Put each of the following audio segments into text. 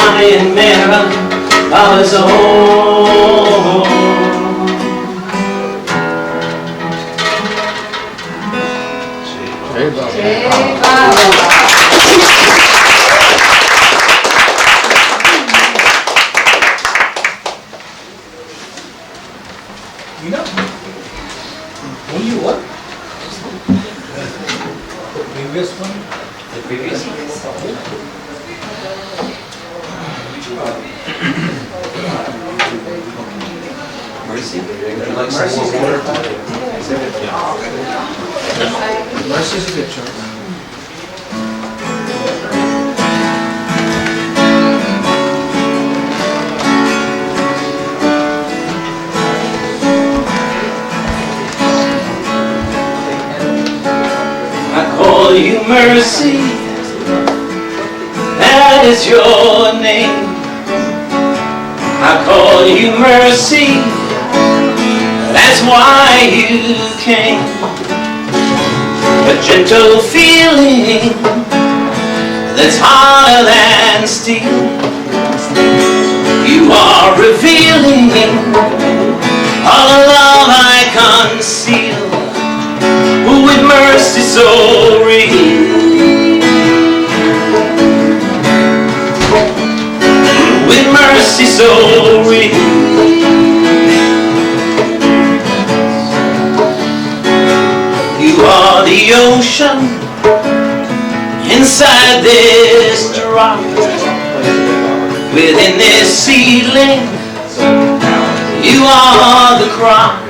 giant mirror of his own. You know? Who you what? The previous one? The previous one? Mercy? Would you like some more water? Mercy's a good choice. I call you Mercy, that is your name. I call you Mercy, that's why you came. A gentle feeling that's harder than steel. You are revealing all the love I conceal. With mercy so real, with mercy so real. You are the ocean inside this drop. Within this seedling, you are the crop.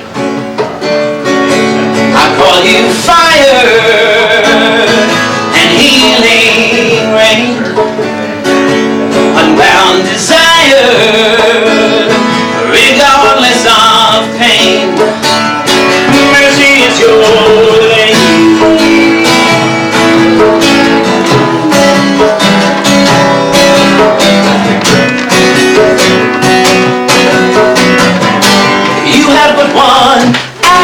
I call you fire and healing rain, unbound desire, regardless of pain. Mercy is your name. You have but one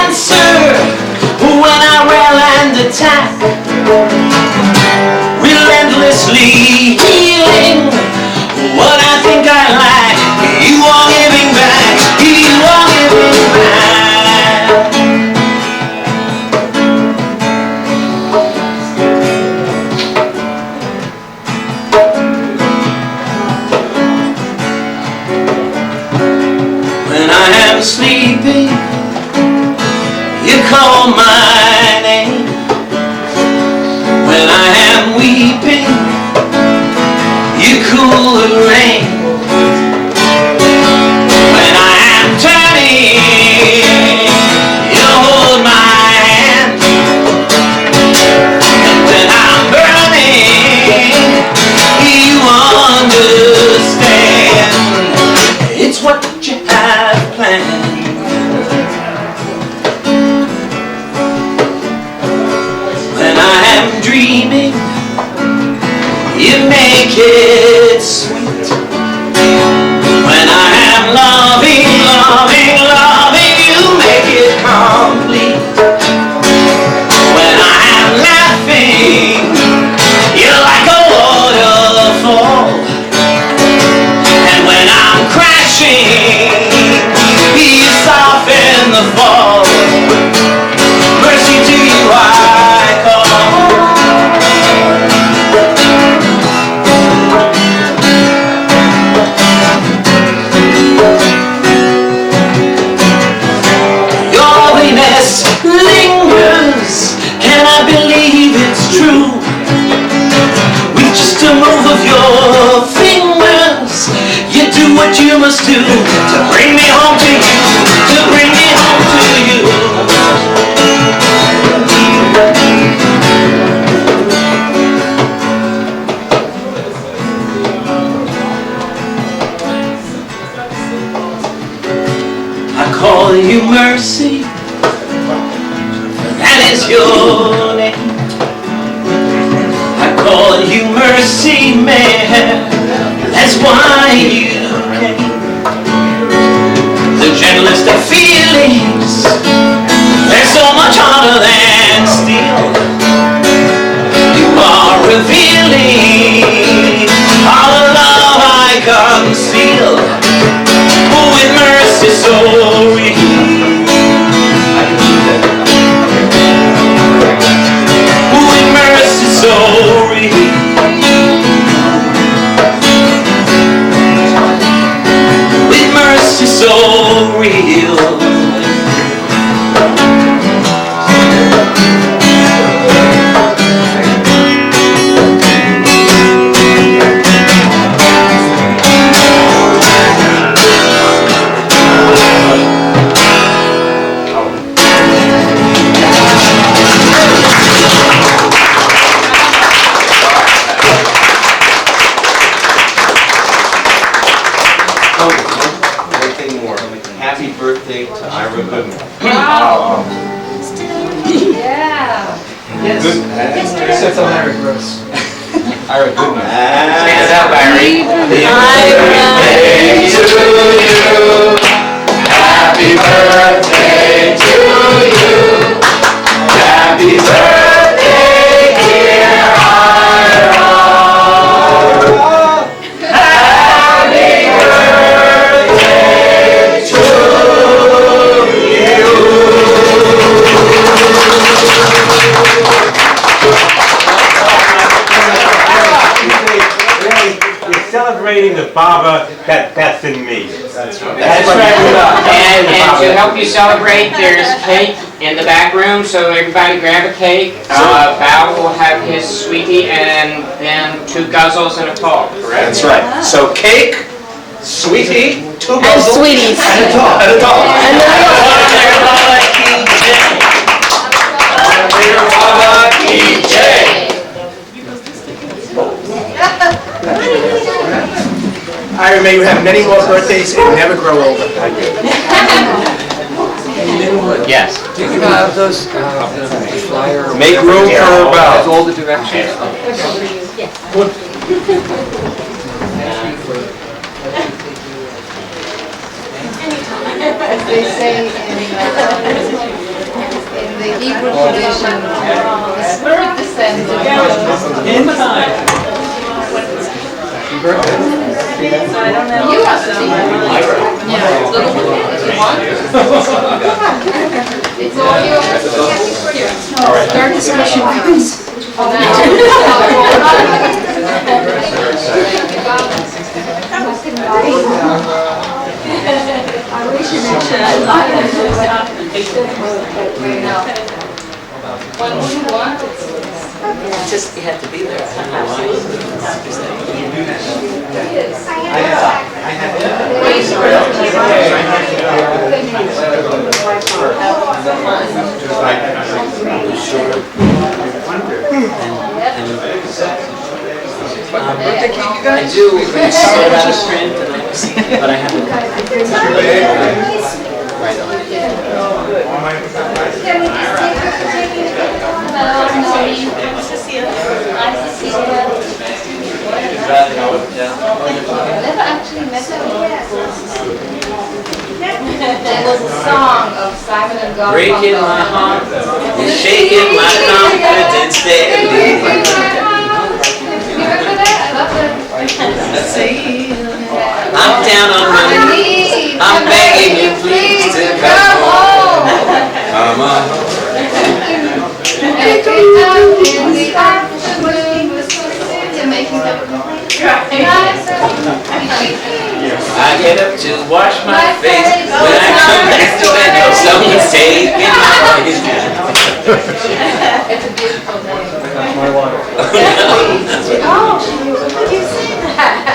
answer when I rail and attack, relentlessly healing what I think I lack. You are giving back, you are giving back. When I am sleeping, you call my name. When I am weeping, you cool the rain. When I am turning, you hold my hand. And when I'm burning, you understand. It's what you have planned. Dreaming, you make it sweet. When I am loving, loving, loving, you make it complete. When I am laughing, you're like a waterfall. And when I'm crashing, you soften the fall. Mercy to you I call. Lingers, can I believe it's true? With just a move of your fingers, you do what you must do to bring me home to you, to bring me home to you. I call you Mercy, that is your name. I call you Mercy, man, that's why you came. The gentlest of feelings, they're so much harder than steel. You are revealing all the love I Good. Except on Ira Gross. Ira Goodman. Stand up, Barry. Happy birthday to you. Happy birthday, dear Ira. Happy birthday to you. You're celebrating the Baba that's in me. That's right. And to help you celebrate, there's cake in the back room, so everybody grab a cake. Bhau will have his sweetie and then 2 guzzles and a talk, correct? That's right. So cake, sweetie, 2 guzzles, sweeties. and a talk. And a talk. Ira, may you have many more birthdays and never grow older. Yes. Do you have those flyer? Make room for Has Bhau. all the directions? As they say in the Hebrew tradition, the spirit descends In time. You have to see. Yeah, little bit if you want. It's all yours. Your discussion items. I wish you When you want it. Just, you have to be there. I do, but it's so out of print and I see it, but I haven't. Right on. Nice to see you. Never actually met her. There was a song of Simon and Garfunkel. Breaking my heart, you're shaking my confidence steadily. Remember that? I love that. Let's see. I'm down on my knees. I'm begging you please to come home. Come on. Every time in the afternoon, you're making up. I get up to wash my face. When I come back to bed, no, someone's taking my place. It's a beautiful name. That's my water. Oh, did you say that?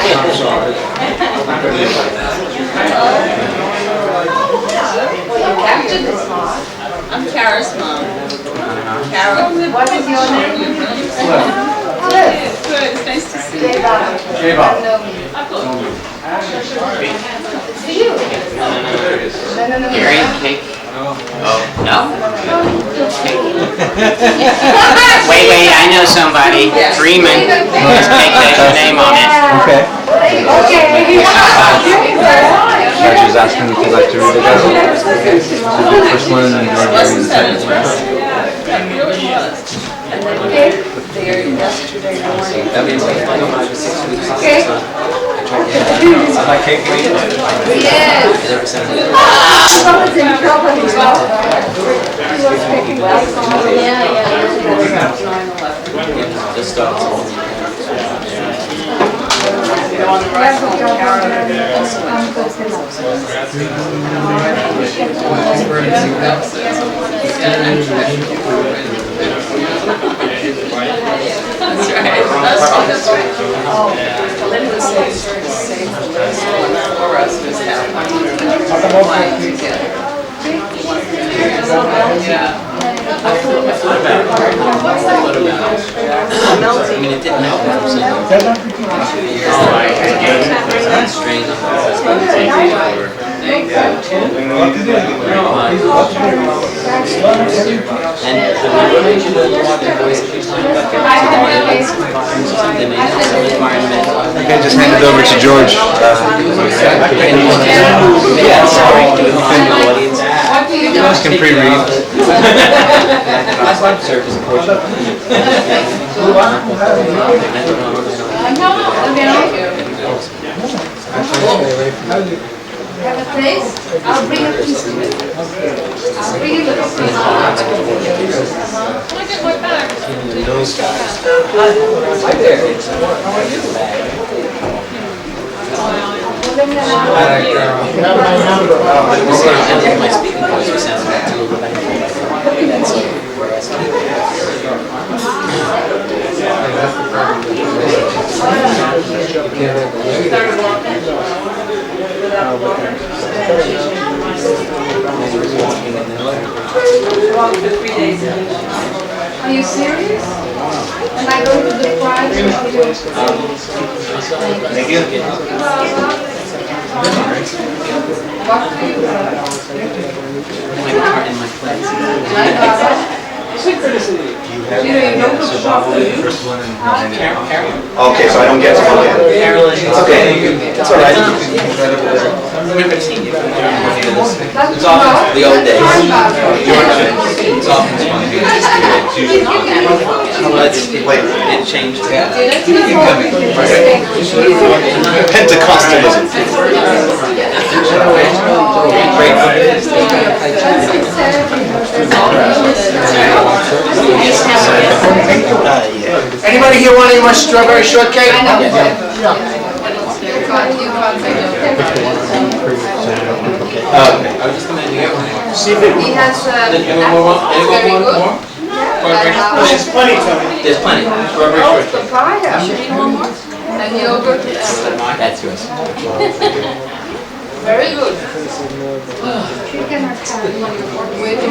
Well, you captured this heart. I'm Kara's mom. Kara. What is your name? Good. It's nice to see you. J-Bob. Know me. It's for you. No. Gary, cake? No? Wait, I know somebody. Freeman. His cake has your name on it. Okay. Okay. I was asking if you'd like to read it out. So the first one and then the second one. It really was. And then there yesterday morning. That means like, I don't know, 6 weeks. Okay. My cake wait. Yes. Someone's in trouble as well. Yeah. Just starts. On the right side, Kara That's right. That's right. Linda says save the list for us was happening together. Yeah. I feel bad. I mean, it didn't help. It's strange. And Okay, just hand it over to George. You can pre-read. Have a place? I'll bring a piece. I'll bring a little piece. Look at my bag. Those guys. Right there. Are you serious? Am I going to deprive you of your... Thank you. What do you you don't look shocked, do you? Okay, so I don't get to look at it. It's okay. It's all right. That's The old days. It's Wait, it changed. Pentecostalism. Anybody here want any more strawberry shortcake? I know. See if it... He has, very good. There's plenty, Tony. There's plenty. Strawberry Oh, shortcake. papaya. And yogurt. That's yours. Very good. Chicken or cat? Where do you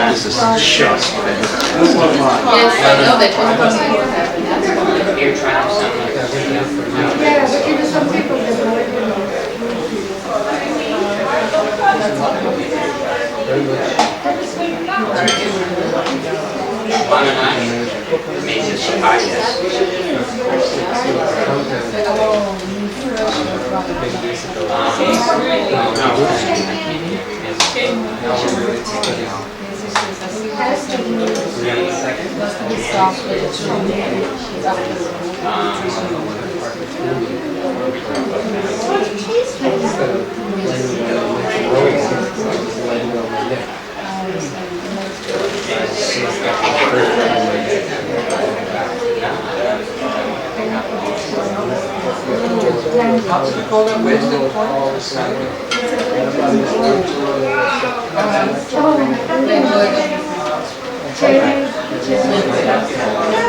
This is just Yes, I know that. Here, try something. Yeah, but you do some people that know it. Maybe it's papayas.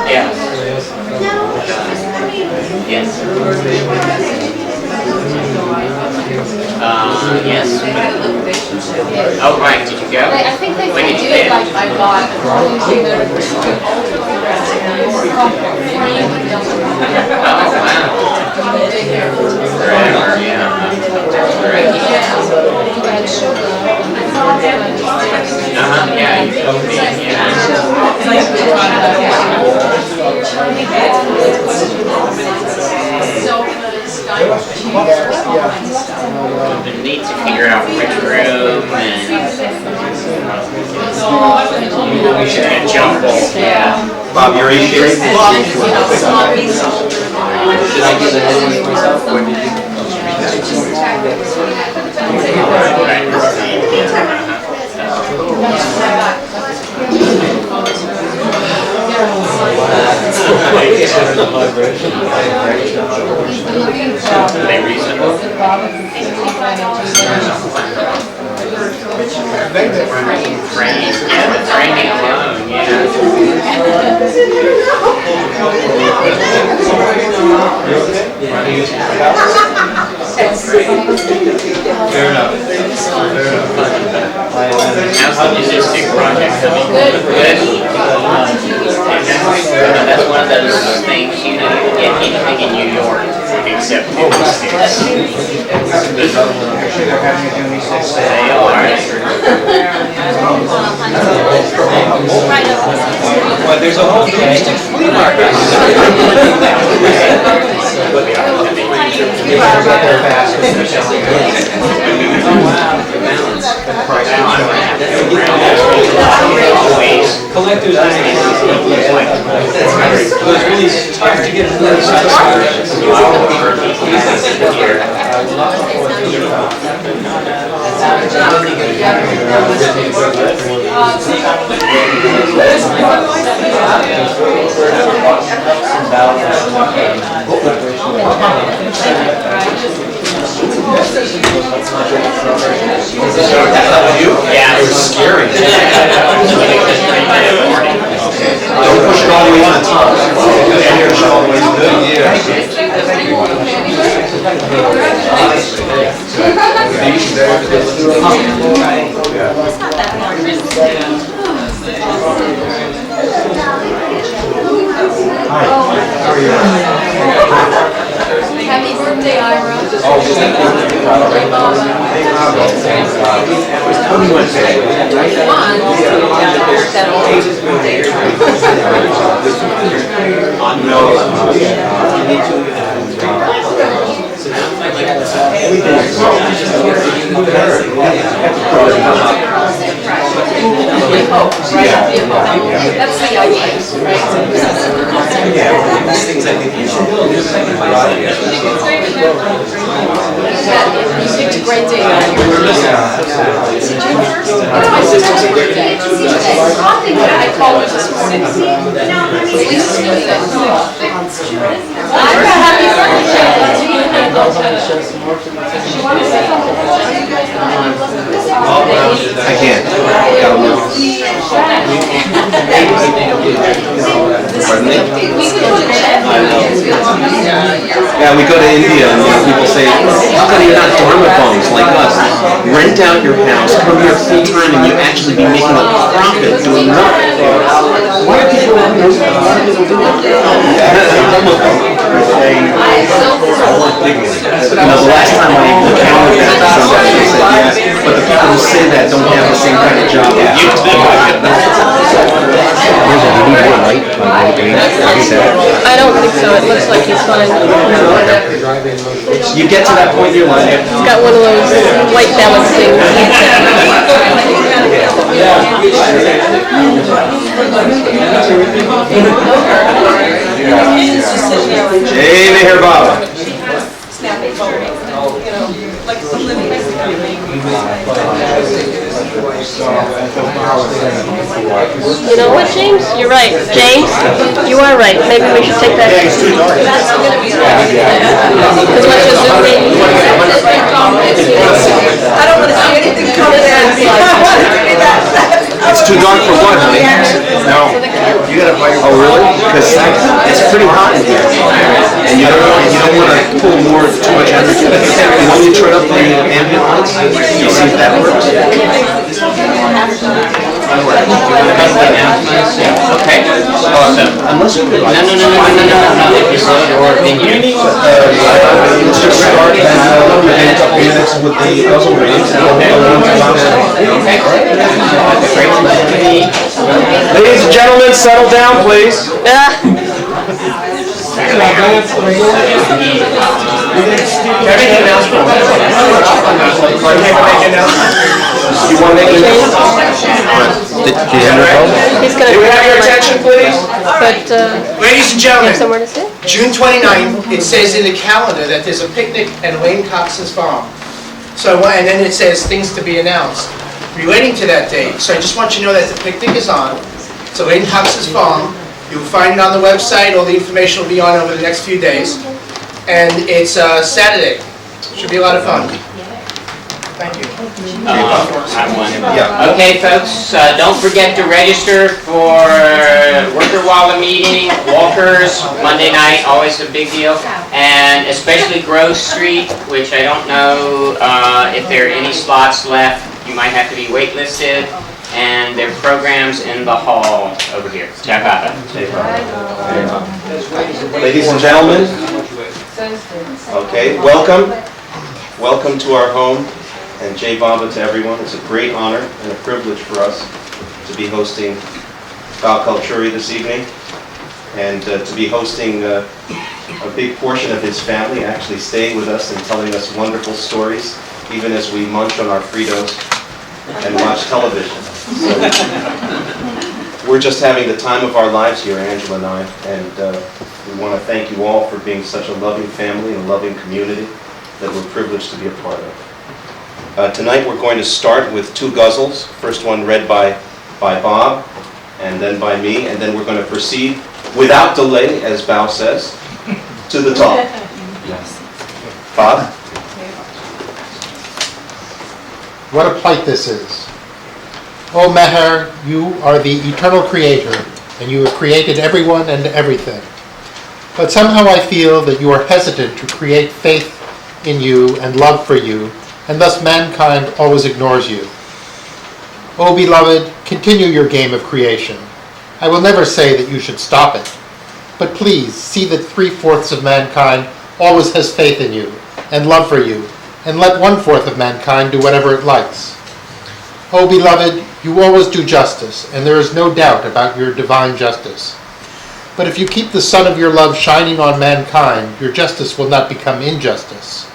Yes. Yes. Oh, right, did you go? I think they When did do you it get? like I got. Oh, wow. Forever, yeah. Yeah, you told me, We need to figure out which room and we should have jumble. Yeah. Bob, you're in shape? Should I give the heading to myself or did you? Are they reasonable? Frame, yeah, the framing alone, Fair enough. How's the logistic project coming? Good? Yes. Well, there's a whole domestic flea market. Collectors. It's really tough to get Yeah, it was scary. Don't push it all the way to the top. Push it all the way to the Happy birthday, Ira. That's the idea, right? things I think you should You picked a great day. Is it June 1st? It's my sister's birthday. I called her this morning. Lisa's really good. Ira, happy birthday. I can't. Gotta work. Pardon me? Yeah, we go to India and people say, how come you're not dormophones like us? Rent out your house, come here full time, and you actually be making a profit doing nothing. Why are people Now, the last time I encountered that, somebody said yes, but the people who say that don't have the same kind of job. I don't think so. It looks like he's fine. You get to that point in your life. He's got one of those white balancing. Jay Meher Baba. You know what, James? You're right. James, you are right. Maybe we should take that. Because once you're zooming, I don't want to see anything come in. It's too dark for what, honey? No. You gotta buy your. Oh, really? Because it's pretty hot in here, and you don't want to pull too much energy. You know, you turn up the ambient lights. You see if that works. Okay. Unless you could. No. It's your opinion. Let's just start with the puzzle games. Ladies and gentlemen, settle down, please. You want to make an announcement? He's going to. May we have your attention, please? But, Ladies and you have gentlemen, somewhere to sit? June 29th, it says in the calendar that there's a picnic at Wayne Cox's farm. So, and then it says things to be announced relating to that date. So I just want you to know that the picnic is on. It's at Wayne Cox's farm. You'll find it on the website. All the information will be on over the next few days. And it's Saturday. Should be a lot of fun. Thank you. Okay, folks, don't forget to register for Worker Walla meeting, Walkers, Monday night, always a big deal, and especially Grove Street, which I don't know if there are any slots left. You might have to be waitlisted, and there are programs in the hall over here. Chapata. Ladies and gentlemen, okay, welcome. welcome to our home, and Jai Baba to everyone. It's a great honor and a privilege for us to be hosting Bhau Kalchuri this evening, and to be hosting a big portion of his family actually staying with us and telling us wonderful stories, even as we munch on our Fritos and watch television. So, we're just having the time of our lives here, Angela and I, and we want to thank you all for being such a loving family and a loving community that we're privileged to be a part of. Tonight we're going to start with 2 ghazals, first one read by Bob, and then by me, and then we're going to proceed without delay, as Bhau says, to the top. Yes. Bob? What a plight this is. O Meher, you are the eternal creator, and you have created everyone and everything. But somehow I feel that you are hesitant to create faith in you and love for you, and thus mankind always ignores you. O beloved, continue your game of creation. I will never say that you should stop it, but please see that 3/4 of mankind always has faith in you and love for you, and let 1/4 of mankind do whatever it likes. O beloved, you always do justice, and there is no doubt about your divine justice. But if you keep the sun of your love shining on mankind, your justice will not become injustice.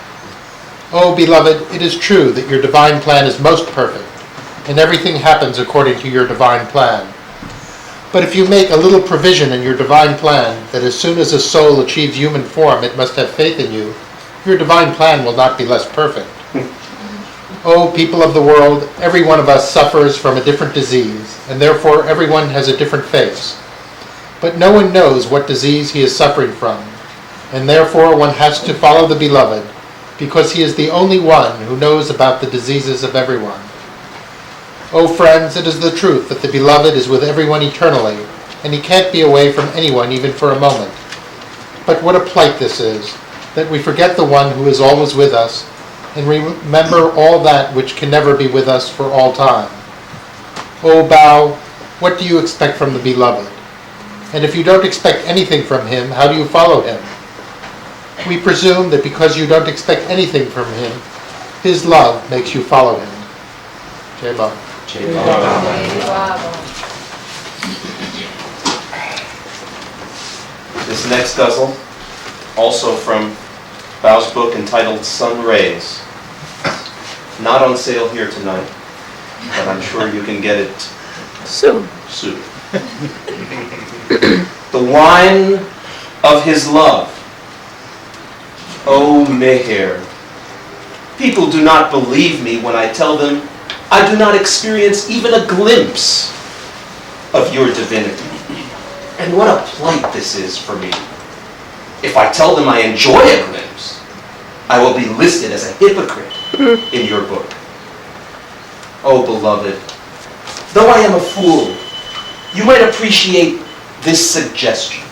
O beloved, it is true that your divine plan is most perfect, and everything happens according to your divine plan. But if you make a little provision in your divine plan that as soon as a soul achieves human form it must have faith in you, your divine plan will not be less perfect. O people of the world, every one of us suffers from a different disease, and therefore everyone has a different face. But no one knows what disease he is suffering from, and therefore one has to follow the beloved, because he is the only one who knows about the diseases of everyone. O friends, it is the truth that the beloved is with everyone eternally, and he can't be away from anyone even for a moment. But what a plight this is, that we forget the one who is always with us, and remember all that which can never be with us for all time. O Bhau, what do you expect from the beloved? And if you don't expect anything from him, how do you follow him? We presume that because you don't expect anything from him, his love makes you follow him. Jai Baba. This next ghazal, also from Bhau's book entitled Sun Rays. Not on sale here tonight, but I'm sure you can get it soon. The wine of his love. O Meher, people do not believe me when I tell them I do not experience even a glimpse of your divinity. And what a plight this is for me. If I tell them I enjoy a glimpse, I will be listed as a hypocrite in your book. Oh, beloved, though I am a fool, you might appreciate this suggestion.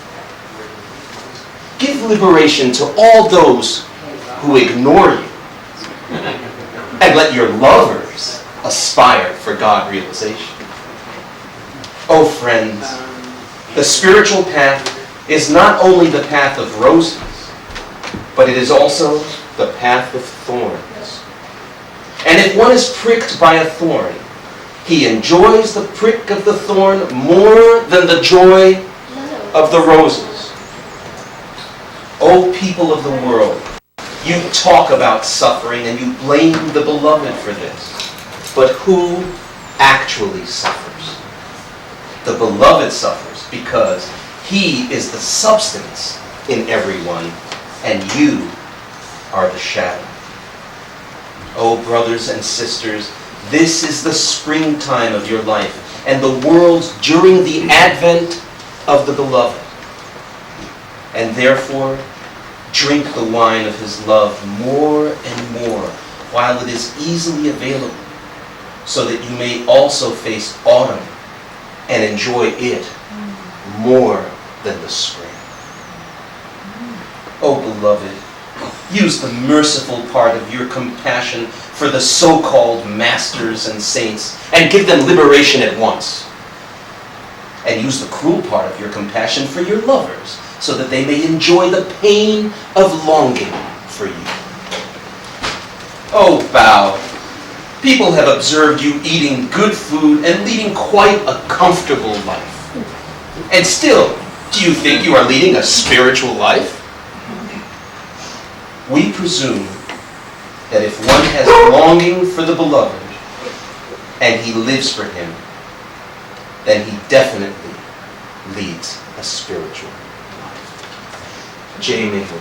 Give liberation to all those who ignore you, and let your lovers aspire for God realization. Oh, friends, the spiritual path is not only the path of roses, but it is also the path of thorns. And if one is pricked by a thorn, he enjoys the prick of the thorn more than the joy of the roses. O people of the world, you talk about suffering and you blame the beloved for this. But who actually suffers? The beloved suffers because he is the substance in everyone, and you are the shadow. Oh, brothers and sisters, this is the springtime of your life, and the world during the advent of the beloved. And therefore, drink the wine of his love more and more, while it is easily available, so that you may also face autumn and enjoy it more than the spring. Oh, beloved, use the merciful part of your compassion for the so-called masters and saints, and give them liberation at once. And use the cruel part of your compassion for your lovers, so that they may enjoy the pain of longing for you. Oh, Bhau, people have observed you eating good food and leading quite a comfortable life. And still, do you think you are leading a spiritual life? We presume that if one has longing for the beloved and he lives for him, then he definitely leads a spiritual life. J. Maple.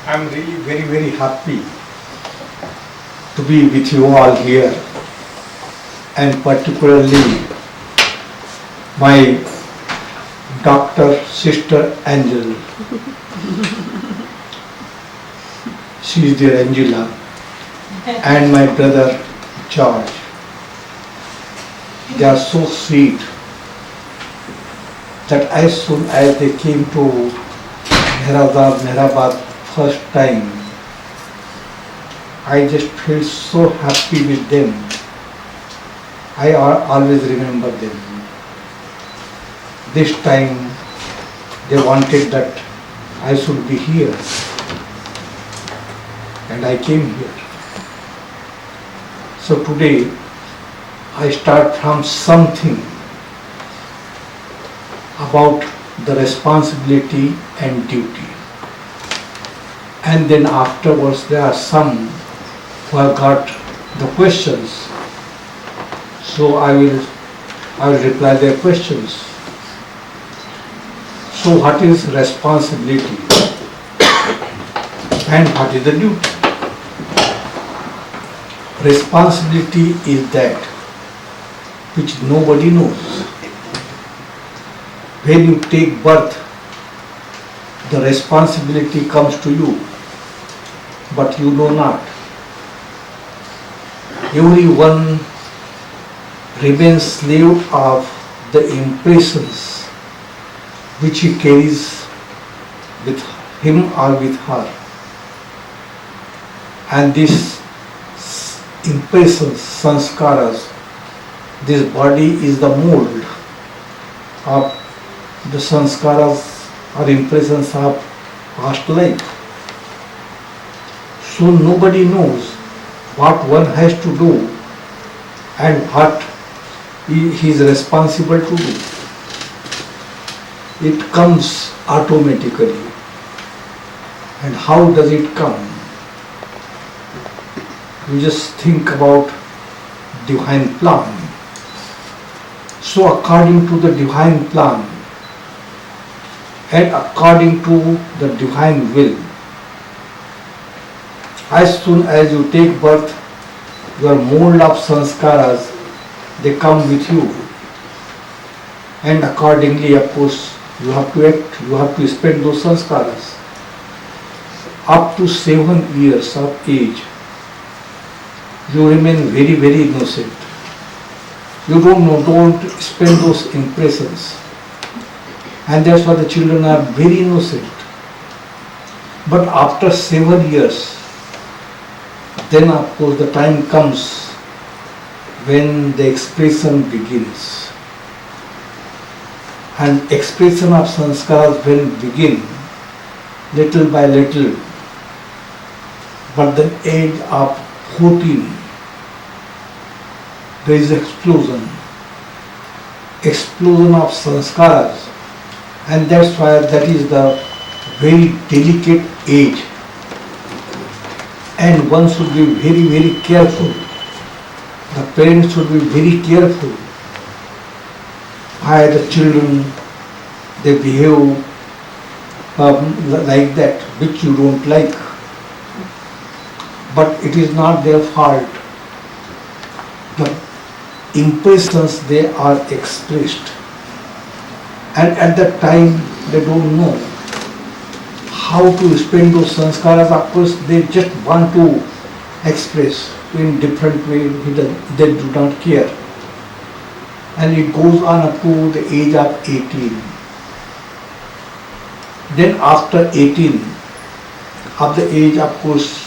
I'm really very, very happy to be with you all here, and particularly my doctor, sister Angela. She is dear Angela, and my brother George. They are so sweet that as soon as they came to Mehrabad first time, I just felt so happy with them. I always remember them. This time they wanted that I should be here, and I came here. So today I start from something about the responsibility and duty. And then afterwards there are some who have got the questions. So I will reply their questions. So what is responsibility and what is the duty? Responsibility is that which nobody knows. When you take birth, the responsibility comes to you, but you know not. Everyone remains slave of the impressions which he carries with him or with her. And these impressions, sanskaras, this body is the mold of the sanskaras or impressions of past life. So nobody knows what one has to do and what he is responsible to do. It comes automatically. And how does it come? You just think about divine plan. So according to the divine plan and according to the divine will, as soon as you take birth, your mold of sanskaras, they come with you. And accordingly, of course, you have to act, you have to spend those sanskaras. Up to 7 years of age, you remain very, very innocent. You don't spend those impressions. And that's why the children are very innocent. But after 7 years, then of course the time comes when the expression begins. And expression of sanskaras will begin little by little. But the age of 14, there is explosion of sanskaras, and that's why that is the very delicate age, and one should be very, very careful. The parents should be very careful why the children they behave like that, which you don't like. But it is not their fault. The impressions they are expressed, and at that time they don't know how to spend those sanskaras. Of course, they just want to express in different way. They do not care, and it goes on up to the age of 18. Then after 18, of the age, of course,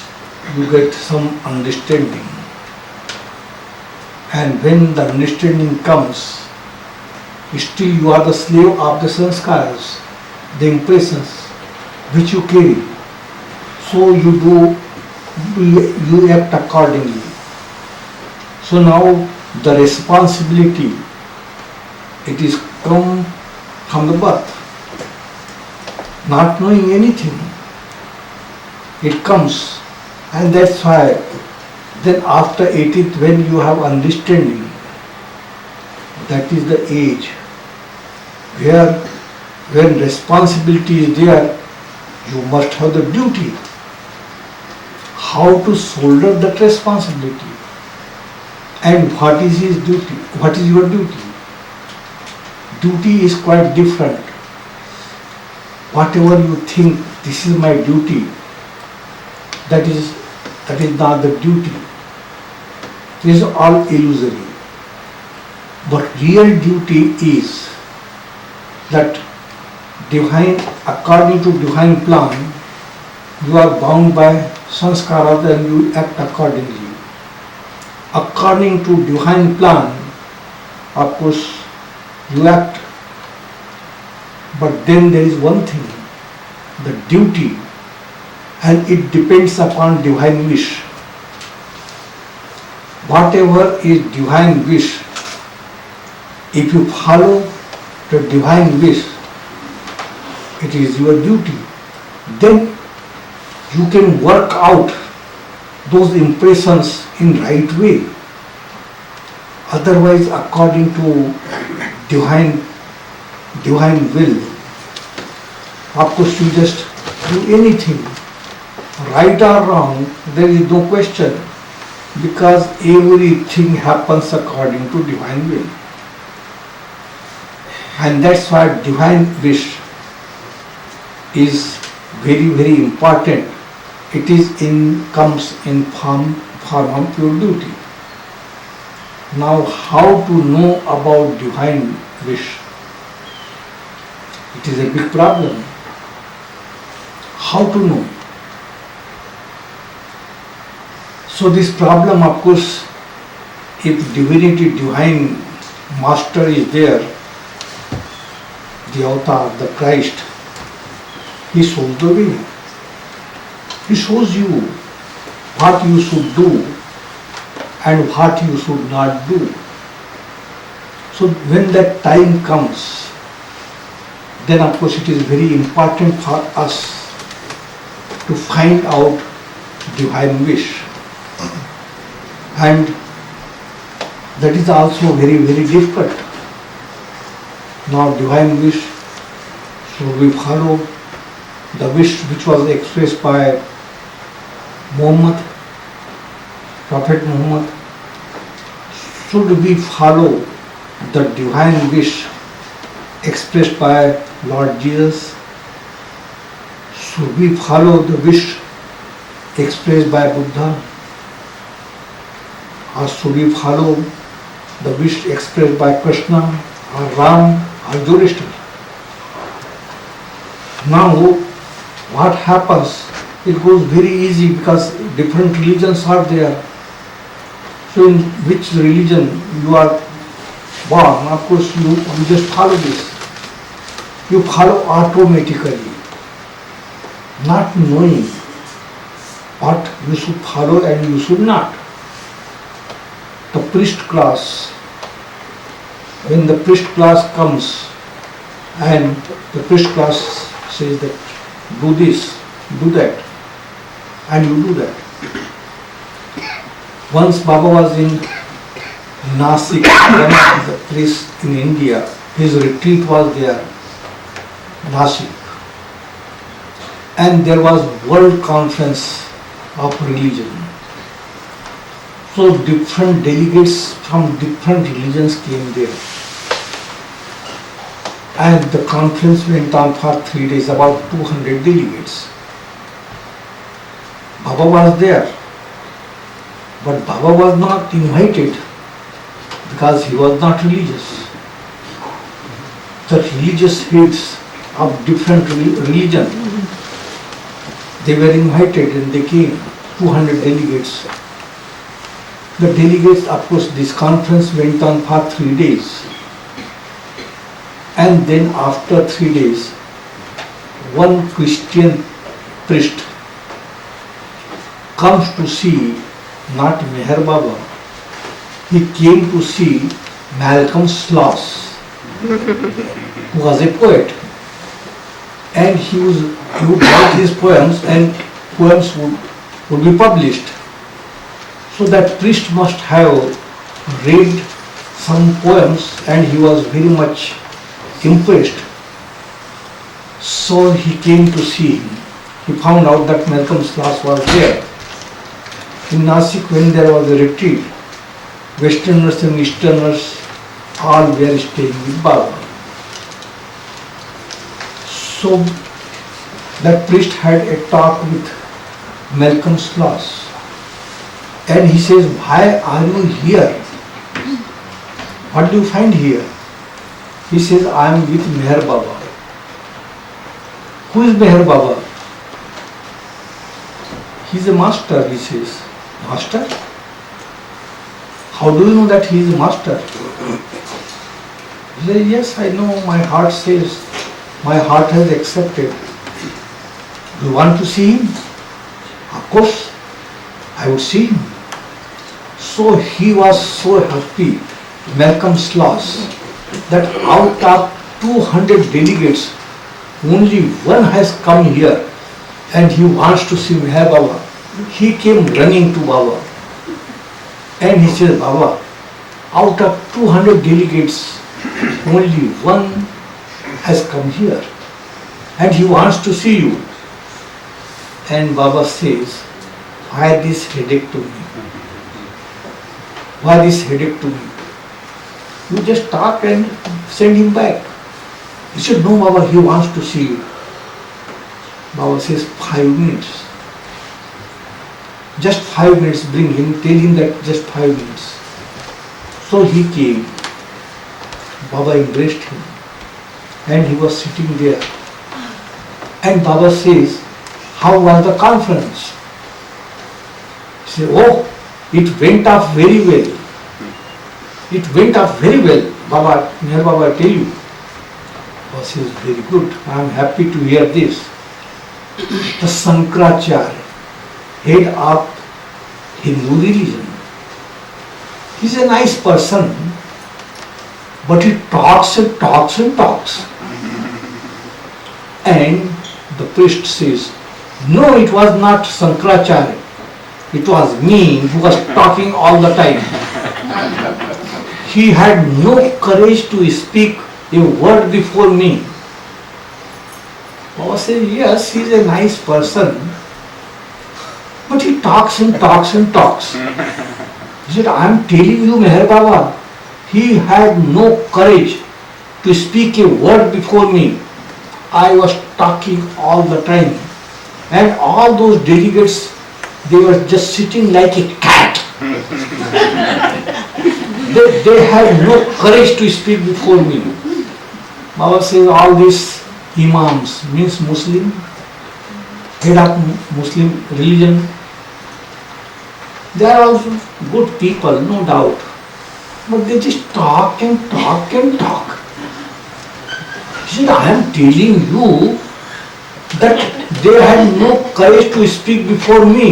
you get some understanding. And when the understanding comes, still you are the slave of the sanskaras, the impressions. which you carry. So you act accordingly. So now the responsibility, it is come from the birth, not knowing anything. It comes, and that's why then after 18th, when you have understanding, that is the age where when responsibility is there, you must have the duty. How to shoulder that responsibility, and what is his duty? What is your duty? Duty is quite different. Whatever you think, this is my duty, that is not the duty. It is all illusory. But real duty is that divine, according to divine plan, you are bound by sanskaras and you act accordingly. According to divine plan, of course, you act. But then there is one thing, the duty, and it depends upon divine wish. Whatever is divine wish, if you follow the divine wish, it is your duty. Then you can work out those impressions in right way. Otherwise, according to divine will, of course you just do anything, right or wrong, there is no question, because everything happens according to divine will. And that's why divine wish is very, very important. It is comes in form of pure duty. Now, how to know about divine wish? It is a big problem. How to know? So this problem, of course, if divinity, divine master is there, the avatar, the Christ, he shows the way. He shows you what you should do and what you should not do. So when that time comes, then of course it is very important for us to find out divine wish. And that is also very, very difficult. Now divine wish, should we follow the wish which was expressed by Muhammad, Prophet Muhammad? Should we follow the divine wish expressed by Lord Jesus? Should we follow the wish expressed by Buddha? Or should we follow the wish expressed by Krishna or Ram or Yudhishthira? Now, what happens? It goes very easy because different religions are there. So in which religion you are born, of course you just follow this. You follow automatically, not knowing what you should follow and you should not. The priest class, when the priest class comes and the priest class says that do this, do that, and you do that. Once Baba was in Nasik, one of the place in India, his retreat was there, Nasik. And there was World Conference of Religion. So different delegates from different religions came there. And the conference went on for 3 days, about 200 delegates. Baba was there, but Baba was not invited because he was not religious. The religious heads of different religions, they were invited and they came, 200 delegates. The delegates, of course, this conference went on for 3 days. And then after 3 days, one Christian priest comes to see not Meher Baba, he came to see Malcolm Sloss, who was a poet, and he would write his poems, and poems would be published. So that priest must have read some poems, and he was very much impressed. So he came to see him. He found out that Malcolm Sloss was there. In Nasik, when there was a retreat, Westerners and Easterners all were staying with Baba. So that priest had a talk with Malcolm Sloss, and he says, "Why are you here? What do you find here?" He says, "I am with Meher Baba." "Who is Meher Baba?" "He is a master," he says. "Master? How do you know that he is a master?" He says, "Yes, I know, my heart says, my heart has accepted." "Do you want to see him?" "Of course, I would see him." So he was so happy, Malcolm Sloss, that out of 200 delegates, only one has come here and he wants to see Meher Baba. He came running to Baba and he says, "Baba, out of 200 delegates, only one has come here and he wants to see you." And Baba says, "Why this headache to me? Why this headache to me? You just talk and send him back." He said, "No, Baba, he wants to see you." Baba says, 5 minutes. Just 5 minutes, bring him, tell him that just 5 minutes. So he came. Baba embraced him and he was sitting there. And Baba says, "How was the conference?" He said, "Oh, it went off very well. It went off very well, Baba, Meher Baba, I tell you." Baba says, "Very good, I am happy to hear this." The Sankaracharya, head of Hindu religion, he is a nice person, but he talks and talks and talks. And the priest says, "No, it was not Sankaracharya. It was me who was talking all the time. He had no courage to speak a word before me." Baba says, "Yes, he is a nice person, but he talks and talks and talks." He said, "I am telling you, Meher Baba, he had no courage to speak a word before me. I was talking all the time. And all those delegates, they were just sitting like a cat. They had no courage to speak before me." Baba says, "All these imams, means Muslim, head of Muslim religion, they are also good people, no doubt. But they just talk and talk and talk." He said, "I am telling you that they had no courage to speak before me.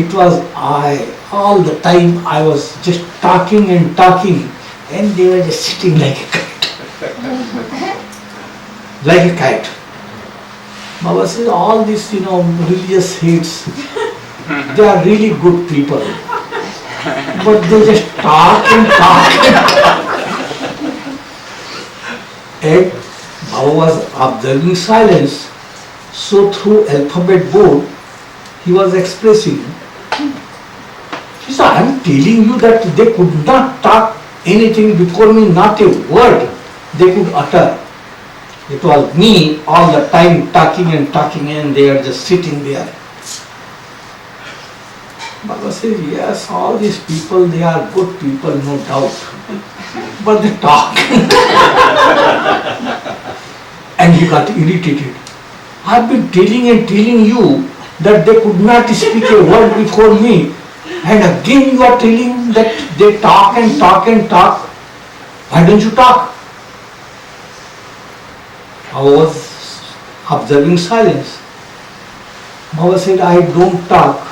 It was I, all the time I was just talking and talking, and they were just sitting like a cat." Like a cat. Baba says, all these, religious heads, they are really good people. But they just talk and talk and talk. And Baba was observing silence. So through alphabet board, he was expressing. He said, "I am telling you that they could not talk anything before me, not a word they could utter. It was me all the time talking and talking, and they are just sitting there." Baba says, "Yes, all these people, they are good people, no doubt. But they talk." And he got irritated. "I've been telling and telling you that they could not speak a word before me, and again you are telling that they talk and talk and talk. Why don't you talk?" I was observing silence. Baba said, I don't talk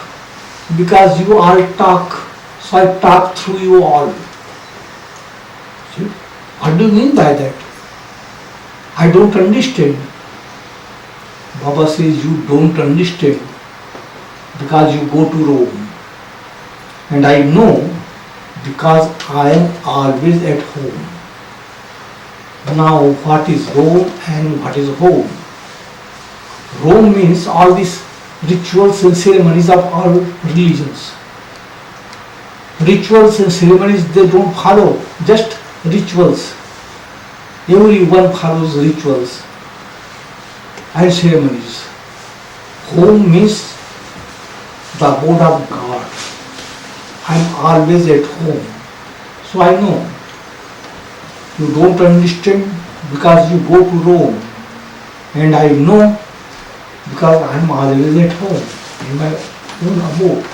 because you all talk, so I talk through you all. See? What do you mean by that? I don't understand. Baba says, you don't understand because you go to Rome. And I know because I am always at home. Now what is Rome and what is home? Rome means all these rituals and ceremonies of all religions. Rituals and ceremonies, they don't follow, just rituals. Everyone follows rituals and ceremonies. Home means the abode of God. I am always at home. So I know. You don't understand because you go to Rome. And I know because I am always at home in my own abode.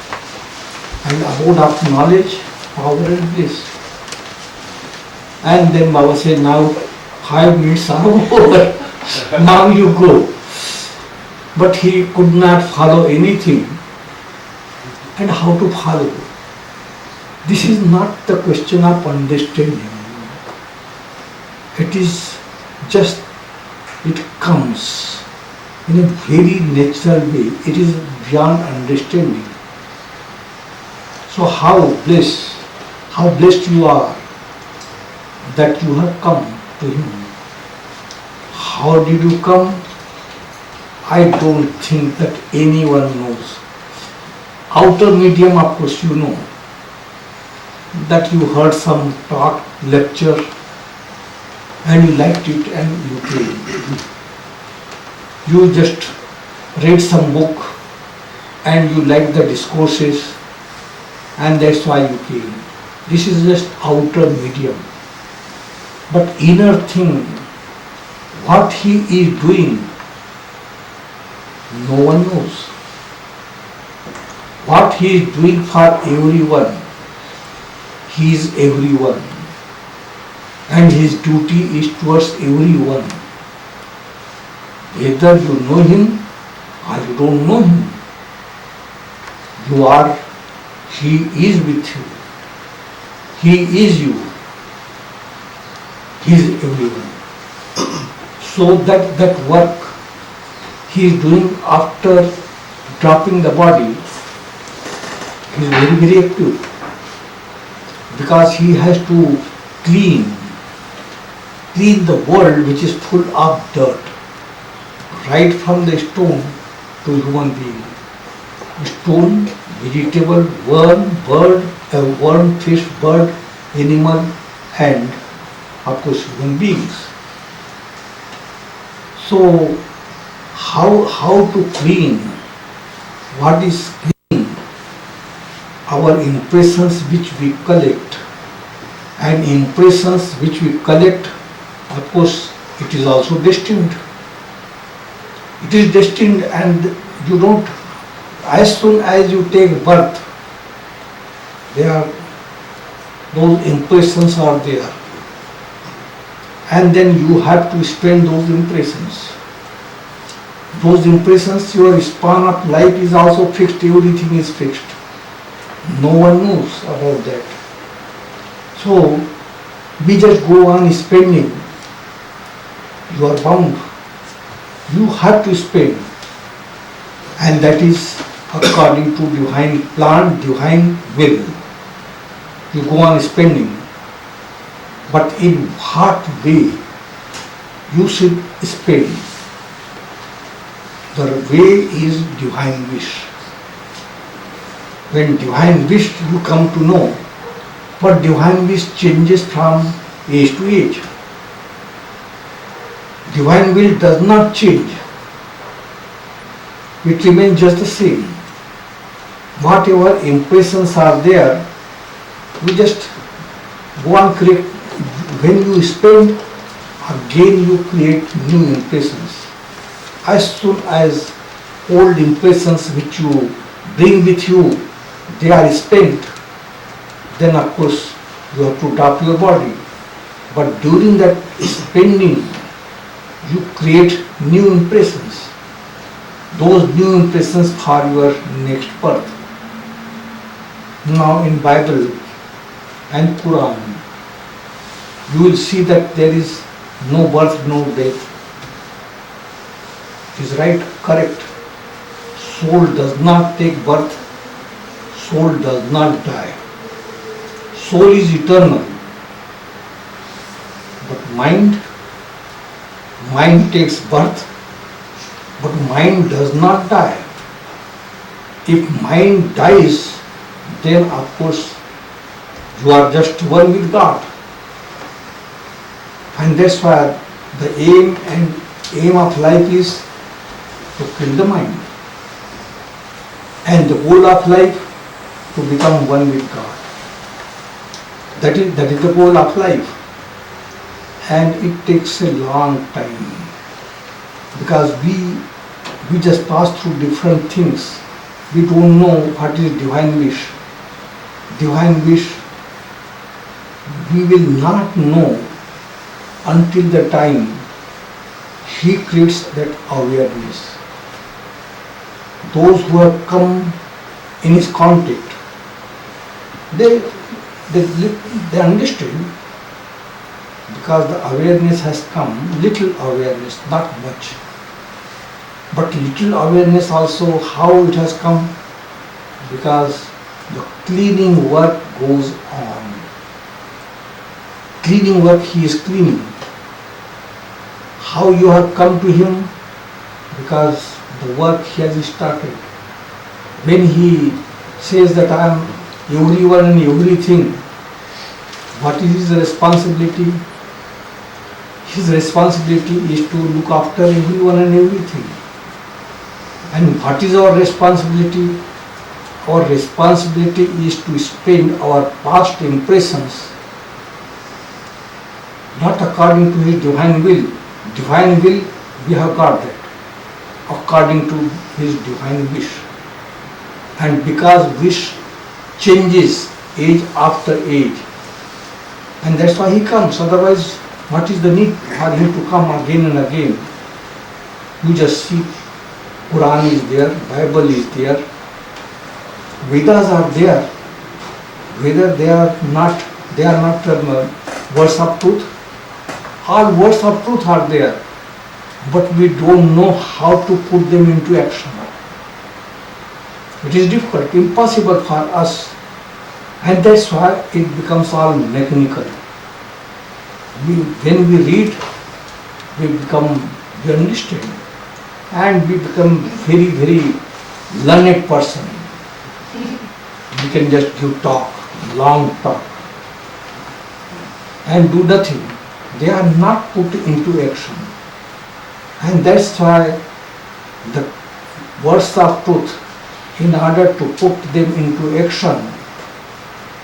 And abode of knowledge, power and bliss. And then Baba said, now 5 minutes are over. Now you go. But he could not follow anything. And how to follow? This is not the question of understanding. It is just, it comes in a very natural way. It is beyond understanding. So how blessed you are that you have come to him. How did you come? I don't think that anyone knows. Outer medium, of course, you know. That you heard some talk, lecture, and you liked it and you came. You just read some book and you liked the discourses and that's why you came. This is just outer medium. But inner thing, what he is doing, no one knows. What he is doing for everyone, he is everyone. And his duty is towards everyone. Whether you know him or you don't know him, you are, he is with you. He is you. He is everyone. So that work he is doing after dropping the body, he is very, very active. Because he has to clean the world which is full of dirt, right from the stone to human being. Stone, vegetable, worm, bird, worm, fish, bird, animal, and of course human beings. So how to clean? What is clean? Our impressions which we collect, and impressions which we collect, of course, it is also destined. It is destined, and you don't, as soon as you take birth, those impressions are there. And then you have to spend those impressions. Those impressions, your span of life is also fixed, everything is fixed. No one knows about that. So, we just go on spending. You are bound. You have to spend. And that is according to divine plan, divine will. You go on spending. But in what way you should spend? The way is divine wish. When divine wish you come to know, but divine wish changes from age to age. Divine will does not change. It remains just the same. Whatever impressions are there, we just go on create. When you spend, again you create new impressions. As soon as old impressions which you bring with you, they are spent, then of course you have to drop your body. But during that spending, you create new impressions. Those new impressions for your next birth. Now in Bible and Quran, you will see that there is no birth, no death. It is right, correct. Soul does not take birth, soul does not die. Soul is eternal. But mind takes birth, but mind does not die. If mind dies, then of course you are just one with God. And that's why the aim of life is to kill the mind. And the goal of life to become one with God. That is the goal of life. And it takes a long time because we just pass through different things. We don't know what is divine wish. Divine wish we will not know until the time He creates that awareness. Those who have come in His contact, they understand because the awareness has come, little awareness, not much. But little awareness also how it has come, because the cleaning work goes on. Cleaning work He is cleaning. How you have come to Him? Because the work He has started. When He says that I am everyone and everything, what is His responsibility? His responsibility is to look after everyone and everything. And what is our responsibility? Our responsibility is to spend our past impressions not according to His divine will. Divine will, we have got that. According to His divine wish. And because wish changes age after age. And that's why He comes. Otherwise, what is the need for Him to come again and again? You just see, Quran is there, Bible is there, Vedas are there. Whether they are not words of truth. All words of truth are there, but we don't know how to put them into action. It is difficult, impossible for us, and that's why it becomes all mechanical. When we read, we understand, and we become very, very learned person. We can just give talk, long talk, and do nothing. They are not put into action. And that's why the words of truth, in order to put them into action,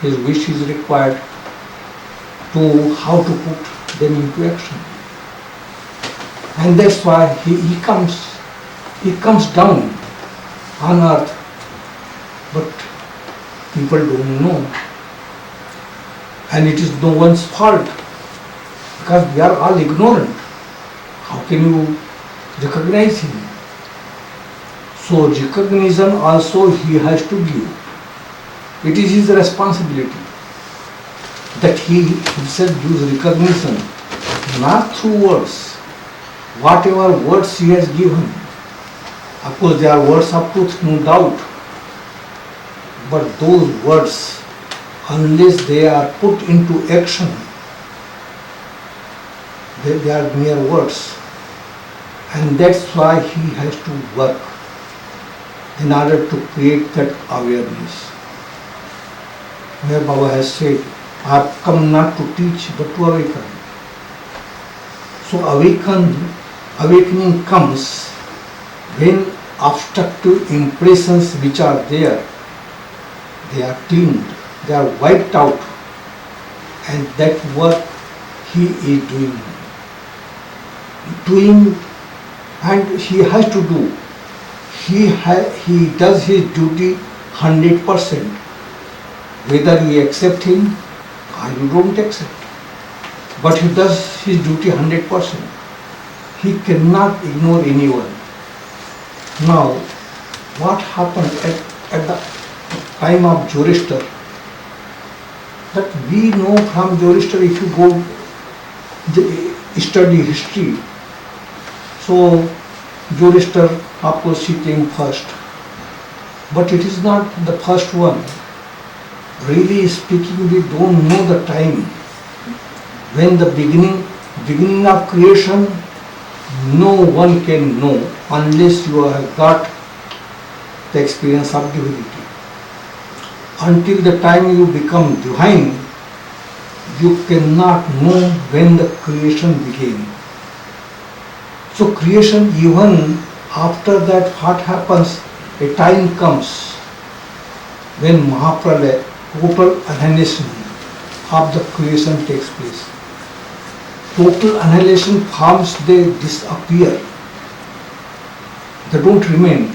His wish is required to how to put them into action. And that's why He comes down on earth, but people don't know. And it is no one's fault, because we are all ignorant. How can you recognize Him? So recognition also He has to give. It is His responsibility that He Himself gives recognition, not through words. Whatever words He has given, of course they are words of truth, no doubt. But those words, unless they are put into action, they are mere words. And that's why He has to work in order to create that awareness. Where Baba has said, I have come not to teach but to awaken. So awakening comes when obstructive impressions which are there, they are cleaned, they are wiped out, and that work He is doing, and He has to do. He does His duty 100%, whether you accept Him or you don't accept. But He does His duty 100%. He cannot ignore anyone. Now, what happened at the time of Zoroaster? That we know from Zoroaster, if you go study history, so Zoroaster, of course, he came first. But it is not the first one. Really speaking, we don't know the time. When the beginning of creation, no one can know unless you have got the experience of divinity. Until the time you become divine, you cannot know when the creation began. So creation, even after that, what happens? A time comes when Mahapralaya, total annihilation of the creation takes place. Total annihilation, forms, they disappear. They don't remain.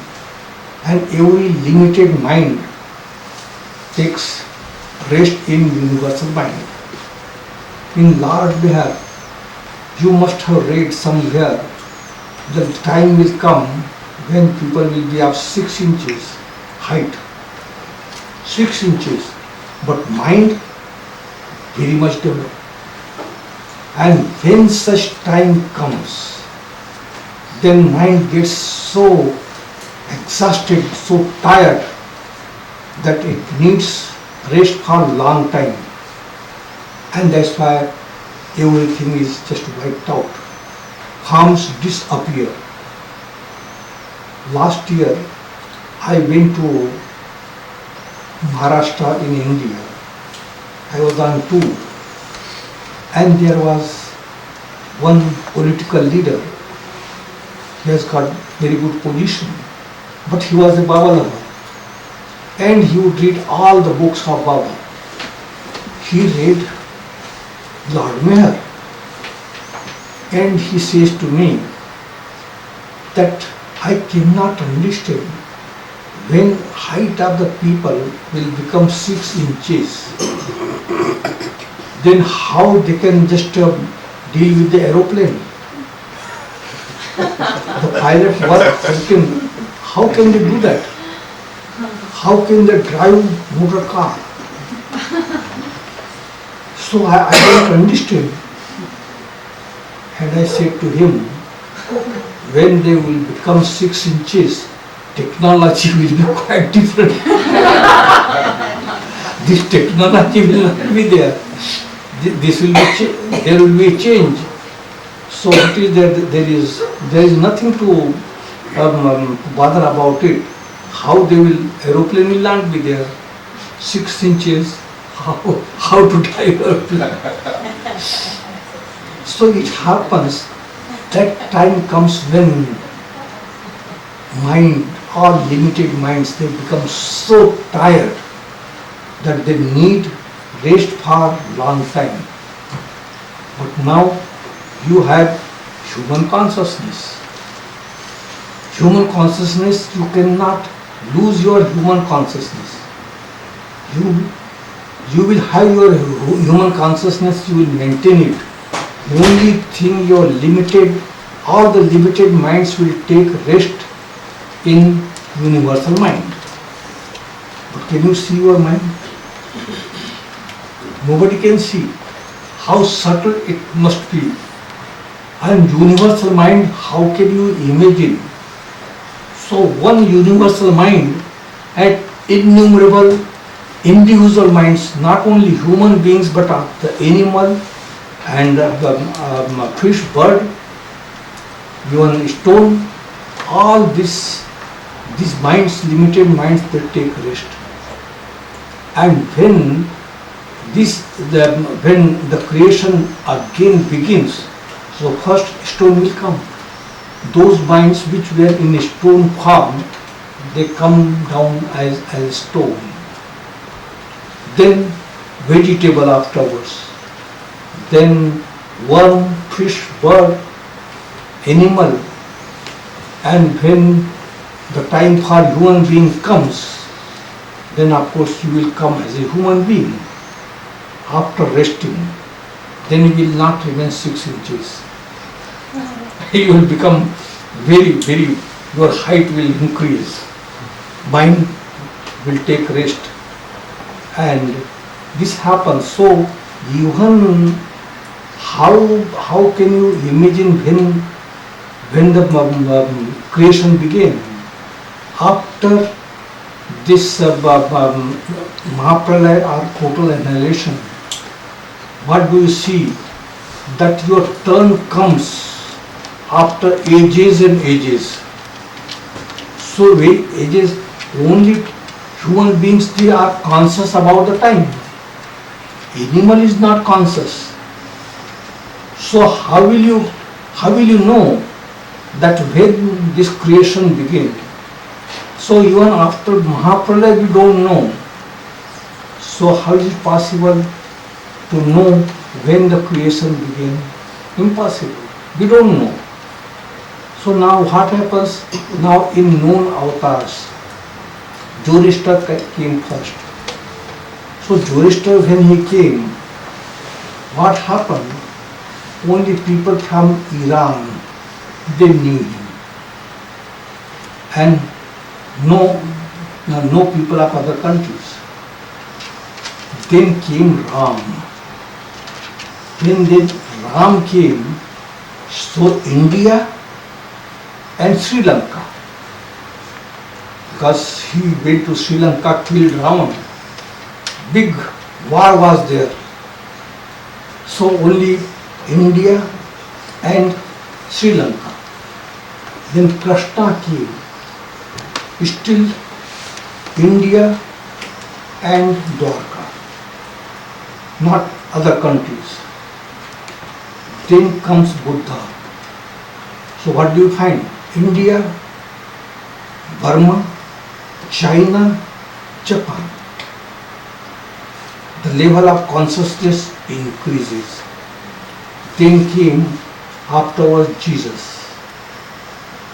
And every limited mind takes rest in universal mind. In Lord Behar, you must have read somewhere, the time will come when people will be of 6 inches height. 6 inches. But mind very much developed. And when such time comes, then mind gets so exhausted, so tired, that it needs rest for a long time. And that's why everything is just wiped out. Forms disappear. Last year, I went to Maharashtra in India. I was on tour, and there was one political leader. He has got very good position, but he was a Baba lover, and he would read all the books of Baba. He read Lord Mayor, and he says to me that I cannot understand when height of the people will become 6 inches, then how they can just deal with the aeroplane. The pilot work, how can they do that? How can they drive motor car? So I don't understand. And I said to him, when they will become 6 inches, technology will be quite different. This technology will not be there. This will be there will be a change. So it is there is nothing to bother about it. How they will, aeroplane will not be there. 6 inches, how to drive aeroplane. So it happens, that time comes when mind, all limited minds, they become so tired that they need rest for long time. But now you have human consciousness. Human consciousness, you cannot lose your human consciousness. You will have your human consciousness, you will maintain it. Only thing your limited, all the limited minds will take rest in universal mind. But can you see your mind? Nobody can see how subtle it must be. And universal mind, how can you imagine? So one universal mind at innumerable individual minds, not only human beings but the animal and the fish, bird, even stone, all these minds, limited minds, they take rest. And when when the creation again begins, so first stone will come. Those minds which were in a stone form, they come down as stone. Then vegetable afterwards. Then worm, fish, bird, animal. And when the time for human being comes, then of course you will come as a human being. After resting, then you will not remain 6 inches. you will become very, your height will increase. Mind will take rest. And this happens. So even how can you imagine when the creation began? After this Mahapralaya or total annihilation, what do you see? That your turn comes after ages and ages. So ages, only human beings, they are conscious about the time. Animal is not conscious. So how will you know that when this creation began? So even after Mahapralaya we don't know. So how is it possible to know when the creation began? Impossible. We don't know. So now what happens? Now in known avatars, Zoroaster came first. So Zoroaster, when he came, what happened? Only people from Iran, they knew him. And no people of other countries. Then came Ram. When then Ram came, so India and Sri Lanka, because he went to Sri Lanka, killed Ravan. Big war was there. So only India and Sri Lanka. Then Krishna came. Still India and Dwarka, not other countries. Then comes Buddha. So what do you find? India, Burma, China, Japan. The level of consciousness increases. Then came afterwards Jesus.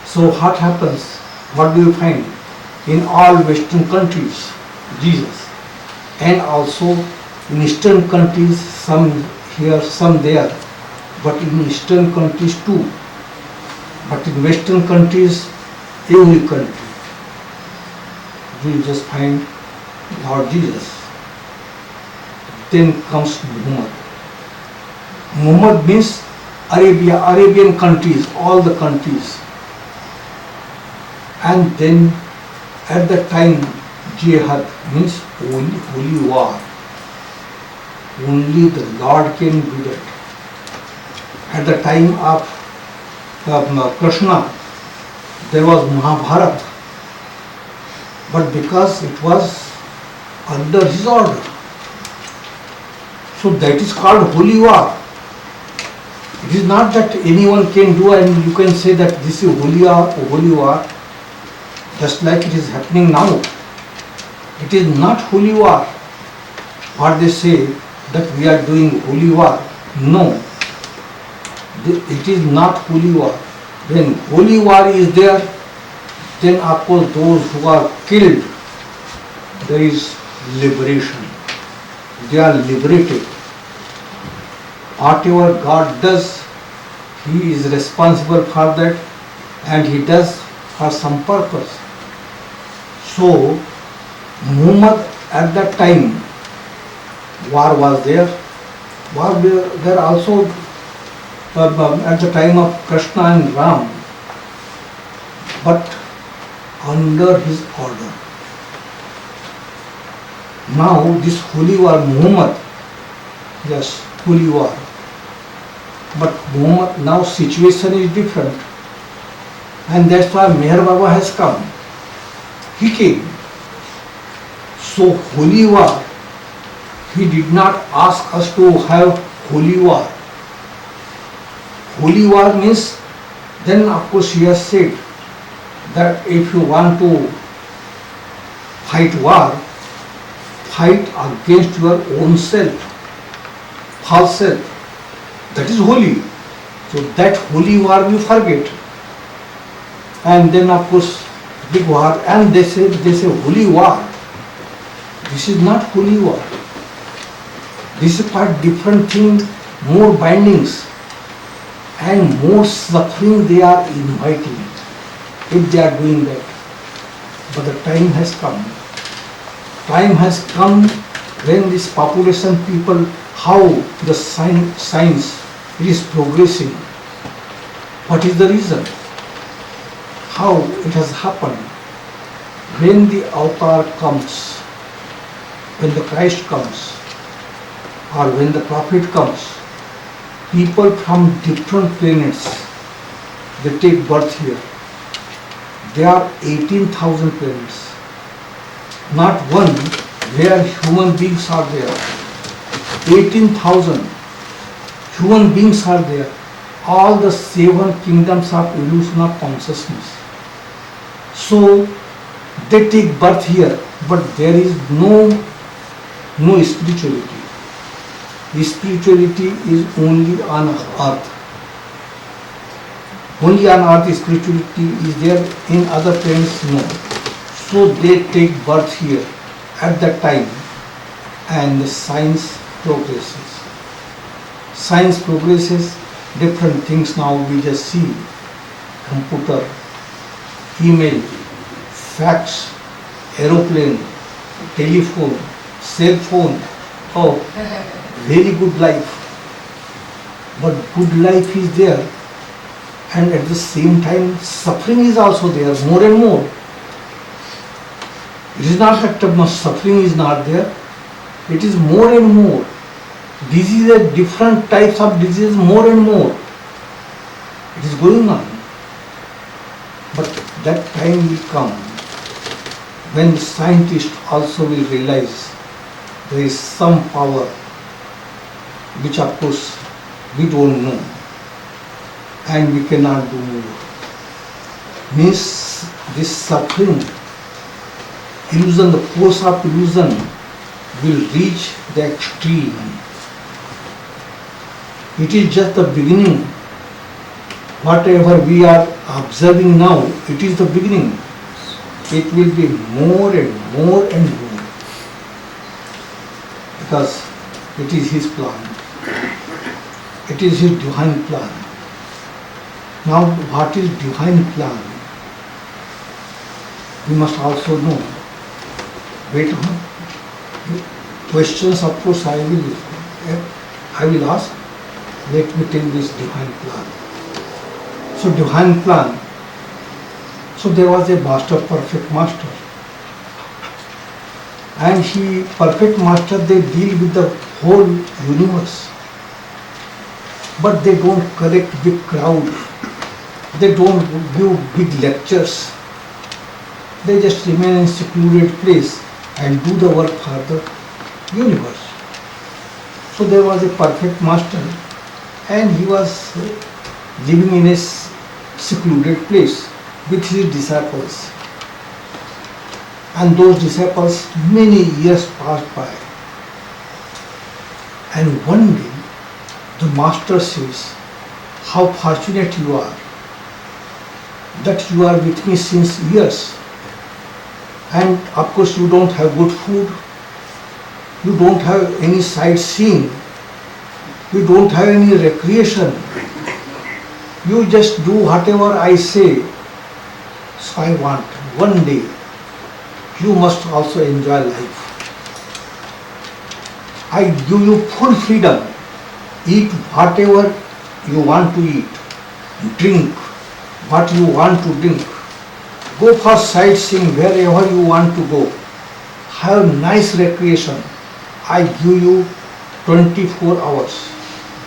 So what happens? What do you find? In all Western countries, Jesus. And also in Eastern countries, some here, some there. But in Eastern countries too. But in Western countries, every country, you just find Lord Jesus. Then comes Muhammad. Muhammad means Arabia, Arabian countries, all the countries. And then at the time, jihad means holy war. Only the Lord can do that. At the time of Krishna, there was Mahabharata. But because it was under his order, so that is called holy war. It is not that anyone can do and you can say that this is holy war, just like it is happening now. It is not holy war. What they say that we are doing holy war. No, it is not holy war. When holy war is there, then of course those who are killed, there is liberation. They are liberated. Whatever God does, He is responsible for that and He does for some purpose. So, Muhammad at that time, war was there. War there also at the time of Krishna and Ram, but under his order. Now this holy war, Muhammad, yes, holy war. But Muhammad, now situation is different. And that's why Meher Baba has come. He came. So holy war, he did not ask us to have holy war. Holy war means, then of course he has said that if you want to fight war, fight against your own self, false self. That is holy. So that holy war you forget. And then of course big war, and they say holy war. This is not holy war. This is quite different thing, more bindings. and more suffering they are inviting if they are doing that. But the time has come. Time has come when this population people, how the science is progressing. What is the reason? How it has happened? When the avatar comes, when the Christ comes, or when the prophet comes, people from different planets, they take birth here. There are 18,000 planets. Not one where human beings are there. 18,000 human beings are there. All the 7 kingdoms of illusion of consciousness. So they take birth here, but there is no spirituality. Spirituality is only on earth. Only on earth spirituality is there, in other planets no. So they take birth here at that time, and the science progresses. Science progresses, different things now we just see. Computer, email, fax, aeroplane, telephone, cell phone. Oh, very good life. But good life is there, and at the same time suffering is also there, more and more. It is not that much suffering is not there, it is more and more. Diseases, different types of diseases, more and more. It is going on. But that time will come when the scientists also will realize there is some power which of course we don't know and we cannot do more. Means this suffering, illusion, the force of illusion will reach the extreme. It is just the beginning. Whatever we are observing now, it is the beginning. It will be more and more and more. Because it is His plan. It is His divine plan. Now, what is divine plan? We must also know. Wait on. Questions, of course, I will ask. Let me tell this divine plan. So, divine plan. So, there was a master, perfect master. And perfect master, they deal with the whole universe. But they don't correct big crowd. They don't give big lectures. They just remain in secluded place and do the work for the universe. So there was a perfect master, and he was living in a secluded place with his disciples. And those disciples, many years passed by. And one day, the master says, how fortunate you are that you are with me since years. And of course you don't have good food, you don't have any sightseeing, you don't have any recreation. You just do whatever I say. So I want one day you must also enjoy life. I give you full freedom. Eat whatever you want to eat. Drink what you want to drink. Go for sightseeing wherever you want to go. Have nice recreation. I give you 24 hours.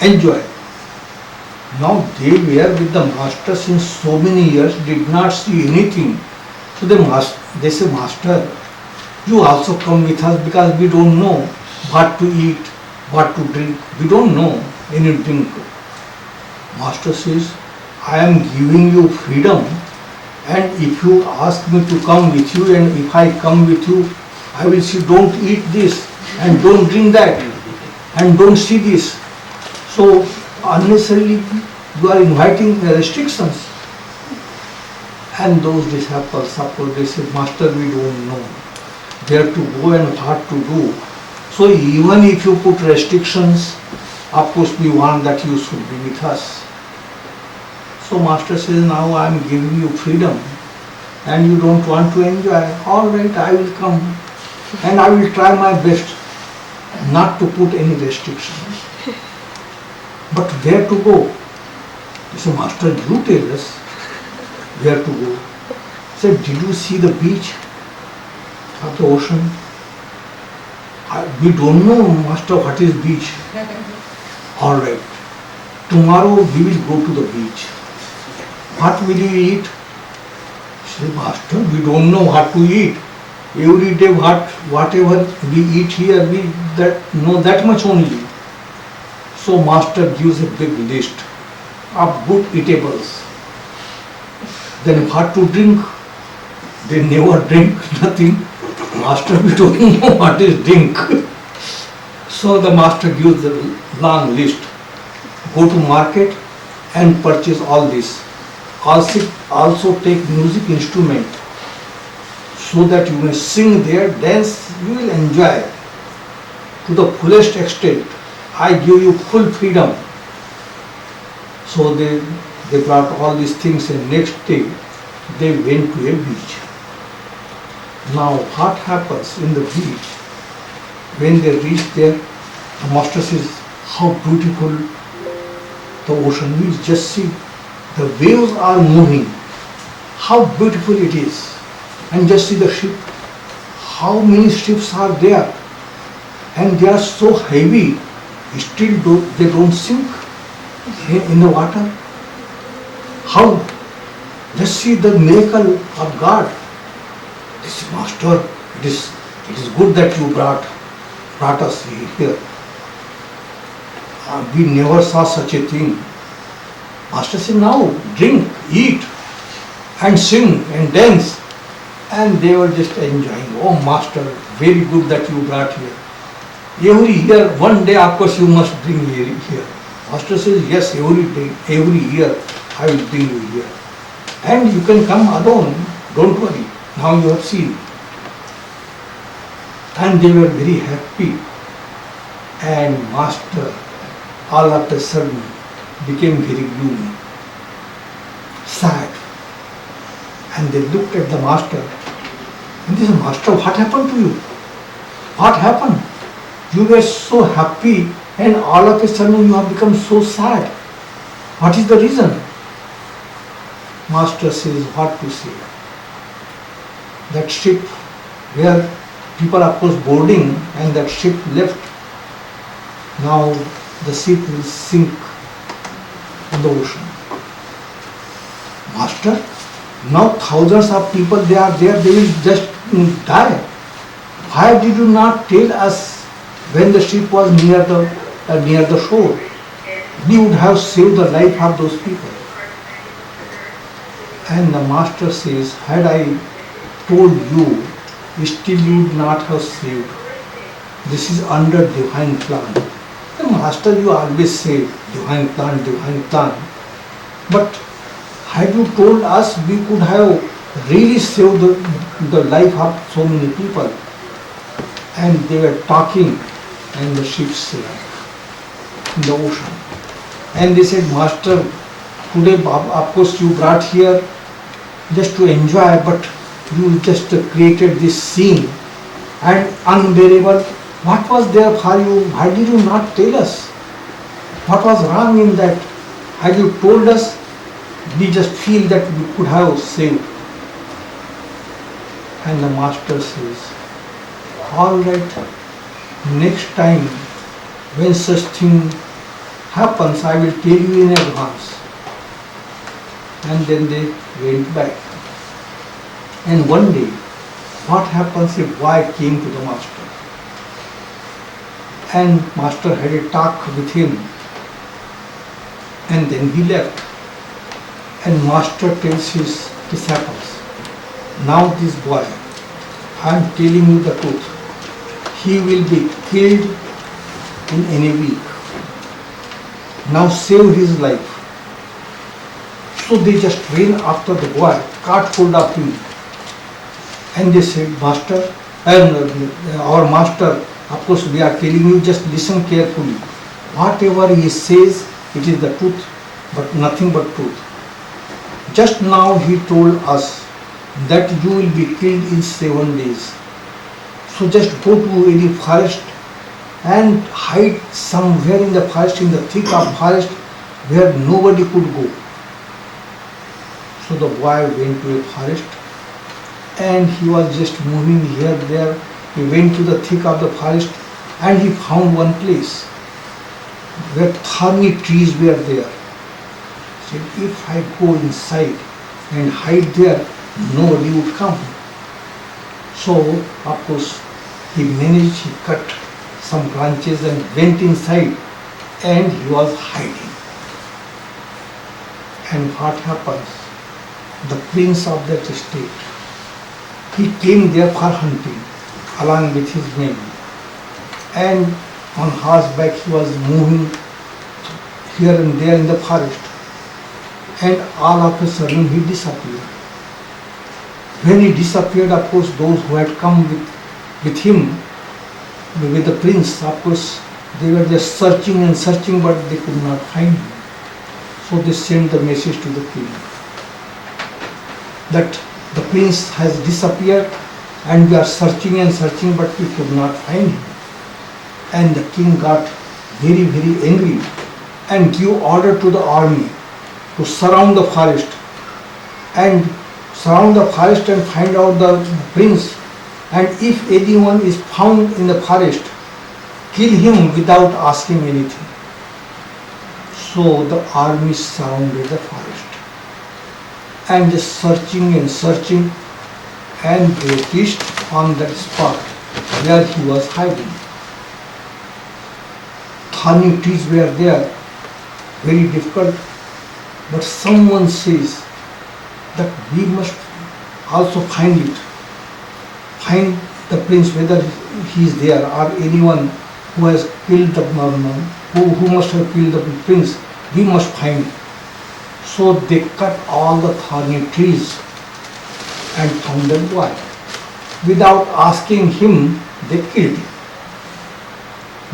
Enjoy. Now they were with the master since so many years, did not see anything. So they say, Master, you also come with us because we don't know what to eat, what to drink. We don't know any drink. Master says, I am giving you freedom, and if you ask me to come with you, and if I come with you, I will say, don't eat this and don't drink that and don't see this. So unnecessarily you are inviting restrictions. And those disciples, of course, they said, Master, we don't know where to go and what to do. So even if you put restrictions, of course we want that you should be with us. So master says, now I am giving you freedom and you don't want to enjoy. All right, I will come and I will try my best not to put any restrictions. But where to go? So master, you tell us where to go. Said, did you see the beach of the ocean? We don't know, master, what is beach. All right, tomorrow we will go to the beach. What will you eat? Say, master, we don't know what to eat. Every day whatever we eat here, we know that much only. So master gives a big list of good eatables. Then what to drink? They never drink nothing. Master, we don't know what is drink. So the master gives the long list. Go to market and purchase all this. Also take music instrument so that you may sing there, dance, you will enjoy to the fullest extent. I give you full freedom. So they brought all these things and next day they went to a beach. Now what happens in the beach? When they reach there, the master says, how beautiful the ocean is. Just see, the waves are moving. How beautiful it is. And just see the ship. How many ships are there? And they are so heavy, still they don't sink in the water. How? Just see the miracle of God. This master, it is good that you brought us here. We never saw such a thing. Master said, now drink, eat, and sing and dance. And they were just enjoying. Oh master, very good that you brought here. Every year, one day of course you must bring me here. Master says, yes, every day, every year I will bring you here. And you can come alone, don't worry. Now you have seen. And they were very happy. And master, all of a sudden, became very gloomy, sad. And they looked at the master. And they said, master, what happened to you? What happened? You were so happy and all of a sudden you have become so sad. What is the reason? Master says, what to say? That ship where people are of course boarding and that ship left. Now the ship will sink in the ocean. Master, now thousands of people they are there, they will just die. Why did you not tell us when the ship was near the shore? We would have saved the life of those people. And the master says, had I told you, still you would not have saved. This is under divine plan. The master, you always say divine plan, divine plan. But had you told us, we could have really saved the life of so many people. And they were talking and the ship sank in the ocean. And they said, master, today of course you brought here just to enjoy, but you just created this scene and unbearable. What was there for you? Why did you not tell us? What was wrong in that? Had you told us, we just feel that we could have saved. And the master says, all right, next time when such thing happens, I will tell you in advance. And then they went back. And one day, what happens if boy came to the master? And master had a talk with him. And then he left. And master tells his disciples, now this boy, I am telling you the truth. He will be killed in any week. Now save his life. So they just ran after the boy, caught hold of him. And they said, master, our master, of course we are telling you, just listen carefully. Whatever he says, it is the truth, but nothing but truth. Just now he told us that you will be killed in 7 days. So just go to any forest and hide somewhere in the forest, in the thick of forest where nobody could go. So the boy went to a forest and he was just moving here, there. He went to the thick of the forest and he found one place where thorny trees were there. He said, if I go inside and hide there, nobody would come. So, of course, he managed, he cut some branches and went inside and he was hiding. And what happens? The prince of that state, he came there for hunting along with his men. And on horseback he was moving here and there in the forest. And all of a sudden he disappeared. When he disappeared, of course, those who had come with him, with the prince, of course, they were just searching and searching, but they could not find him. So they sent the message to the king that the prince has disappeared and we are searching and searching, but we could not find him. And the king got very, very angry and gave order to the army to surround the forest and find out the prince, and if anyone is found in the forest, kill him without asking anything. So the army surrounded the forest and just searching and searching, and they reached on that spot where he was hiding. Thorny trees were there, very difficult, but someone says that we must also find the prince, whether he is there or anyone who has killed the who must have killed the prince, we must find him. So they cut all the thorny trees and found the boy. Without asking him, they killed him.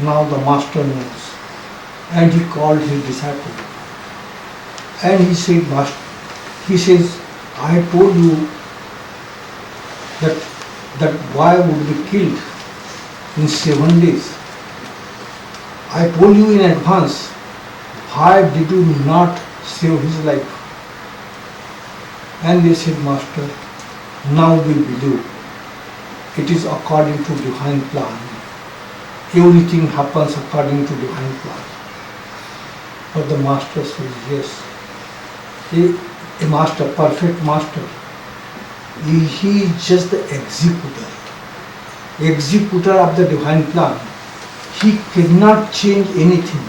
Now the master knows, and he called his disciple and he said, Master, he says, I told you that boy would be killed in 7 days. I told you in advance. Why did you not save his life? And they said, Master, now we believe. It is according to divine plan. Everything happens according to divine plan. But the master says, yes. A master, perfect master, he is just the executor of the divine plan. He cannot change anything.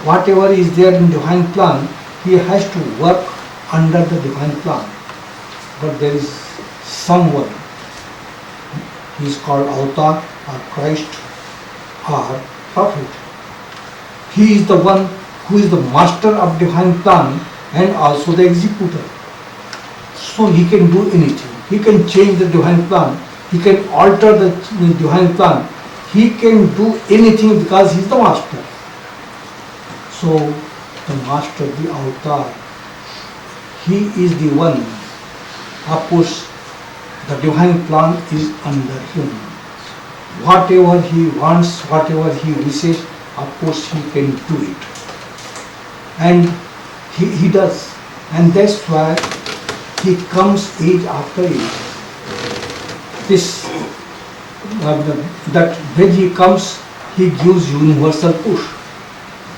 Whatever is there in divine plan, he has to work under the divine plan. But there is someone, he is called Avatar or Christ or Prophet. He is the one who is the master of divine plan and also the executor. So he can do anything. He can change the divine plan. He can alter the divine plan. He can do anything because he is the master. So the master, the avatar, he is the one. Of course, the divine plan is under him. Whatever he wants, whatever he wishes, of course he can do it. And he does. And that's why he comes age after age. That when he comes, he gives universal push.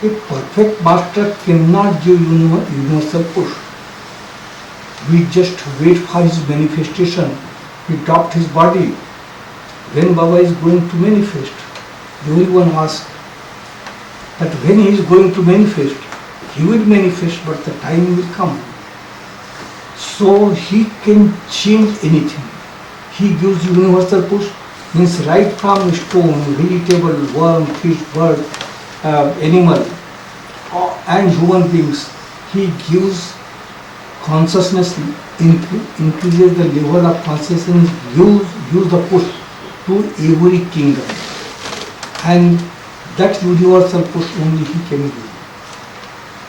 A perfect master cannot give universal push. We just wait for his manifestation. He dropped his body. When Baba is going to manifest? Everyone asks that when he is going to manifest, he will manifest, but the time will come. So he can change anything. He gives universal push, means right from stone, vegetable, worm, fish, bird, animal, and human beings. He gives consciousness, increases the level of consciousness, use the push to every kingdom. And that universal push only he can give.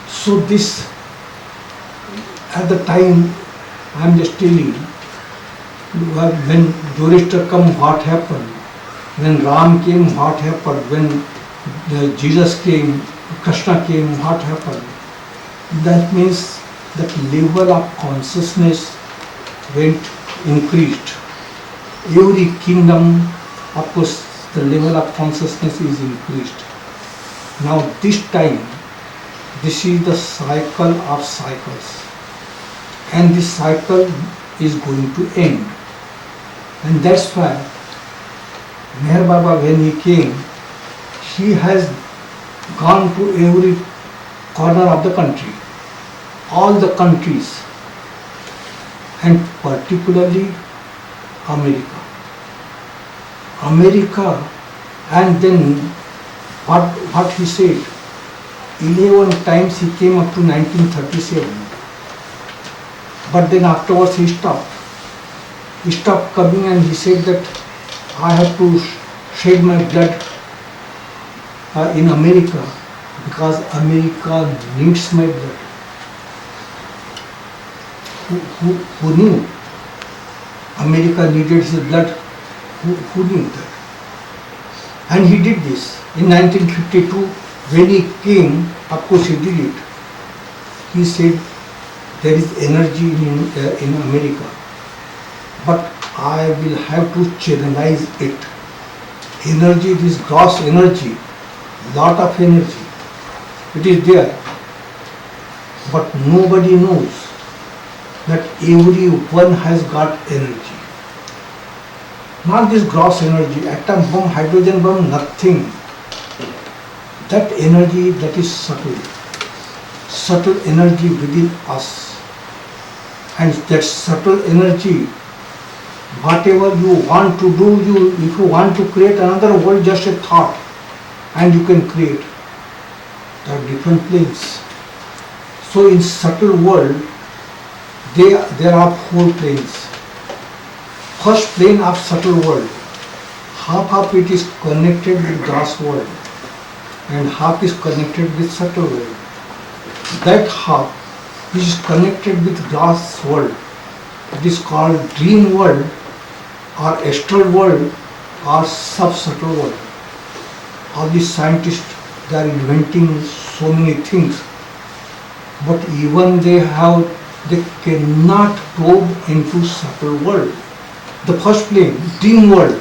So this, at the time, I am just telling, when Zoroaster come, what happened? When Ram came, what happened? When Jesus came, Krishna came, what happened? That means that level of consciousness went increased. Every kingdom, of course, the level of consciousness is increased. Now this time, this is the cycle of cycles. And this cycle is going to end. And that's why Meher Baba, when he came, he has gone to every corner of the country, all the countries, and particularly America. And then what he said, 11 times he came up to 1937. But then afterwards he stopped. He stopped coming and he said that I have to shed my blood in America because America needs my blood. Who knew America needed his blood? Who knew that? And he did this. In 1952, when he came, of course he did it. He said, there is energy in America, but I will have to channelize it. Energy, this gross energy, lot of energy, it is there, but nobody knows that everyone has got energy. Not this gross energy, atom bomb, hydrogen bomb, nothing. That energy, that is subtle energy within us. And that subtle energy, whatever you want to do, if you want to create another world, just a thought, and you can create. There are different planes. So in subtle world, there are 4 planes. First plane of subtle world, half of it is connected with gross world, and half is connected with subtle world. That half which is connected with gross world, it is called dream world or astral world or sub-subtle world. All these scientists, they are inventing so many things, but even they cannot probe into subtle world. The first plane, dream world,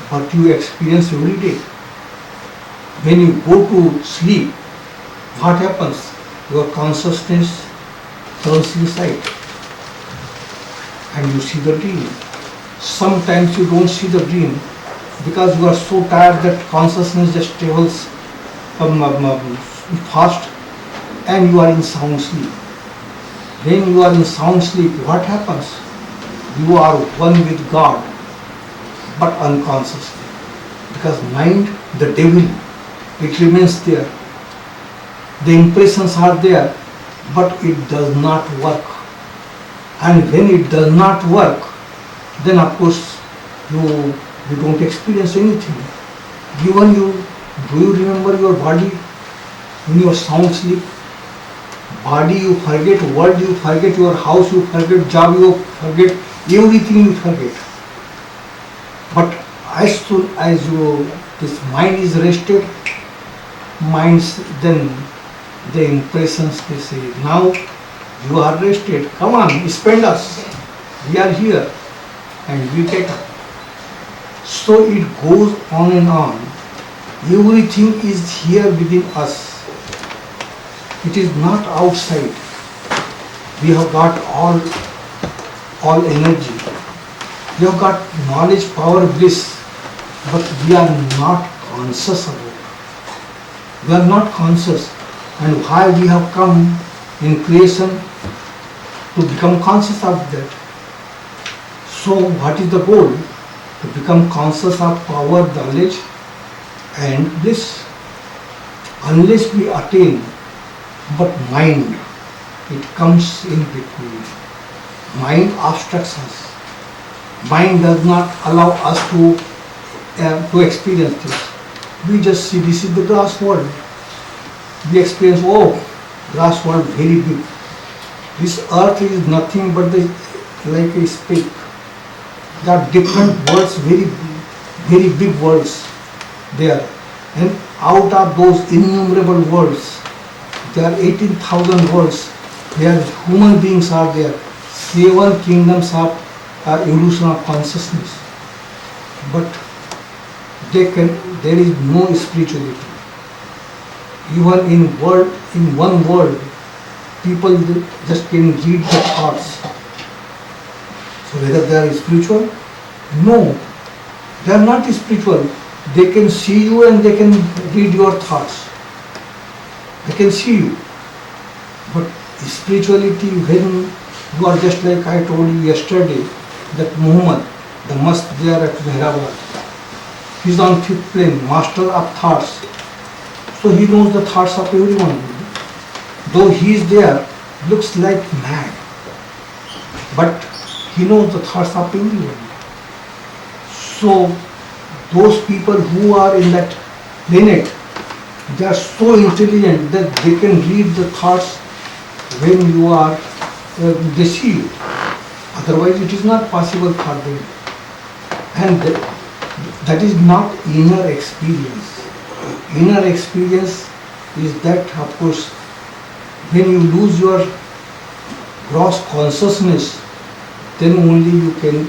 what you experience every day. When you go to sleep, what happens? Your consciousness turns inside and you see the dream. Sometimes you don't see the dream because you are so tired that consciousness just travels fast and you are in sound sleep. When you are in sound sleep, what happens? You are one with God, but unconsciously. Because mind, the devil, it remains there. The impressions are there, but it does not work. And when it does not work, then of course you don't experience anything. Even do you remember your body in your sound sleep? Body you forget, world you forget, your house you forget, job you forget, everything you forget. But as soon as this mind is rested, then the impressions, they say, now you are rested, come on, spend us, we are here, and we get up. So it goes on and on. Everything is here within us. It is not outside. We have got all energy. We have got knowledge, power, bliss, but we are not conscious about it. We are not conscious. And why we have come in creation to become conscious of that. So what is the goal? To become conscious of power, knowledge and bliss. Unless we attain, but mind, it comes in between. Mind obstructs us. Mind does not allow us to experience this. We just see this is the glass world. We experience, oh, glass world very big. This earth is nothing but like a speck. There are different worlds, very big worlds there. And out of those innumerable worlds, there are 18,000 worlds where human beings are there. 7 kingdoms of evolution of consciousness. But there is no spirituality. Even in one world, people just can read the thoughts. So whether they are spiritual? No, they are not spiritual. They can see you and they can read your thoughts. They can see you. But spirituality, when you are just like I told you yesterday, that Muhammad, the must there at Mehrabad, he is on 5th plane, master of thoughts. So he knows the thoughts of everyone. Though he is there, looks like mad. But he knows the thoughts of everyone. So those people who are in that planet, they are so intelligent that they can read the thoughts when you are, they see you. Otherwise it is not possible for them. And that is not inner experience. Inner experience is that, of course, when you lose your gross consciousness, then only you can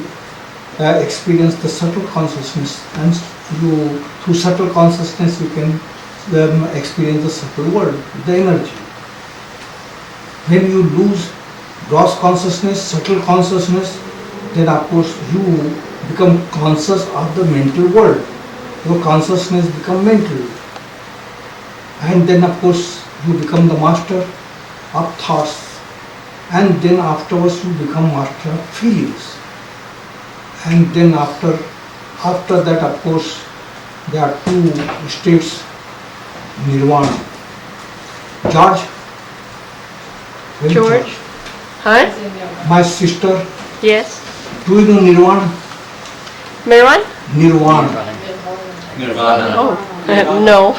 experience the subtle consciousness, and through subtle consciousness you can experience the subtle world, the energy. When you lose gross consciousness, subtle consciousness, then of course you become conscious of the mental world. Your consciousness becomes mental. And then of course you become the master of thoughts. And then afterwards you become master of feelings. And then after that, of course, there are 2 states, nirvana. George? Where is George? Huh? My sister, Yes. do you know nirvana? Marijuana? Nirvana. Oh, no.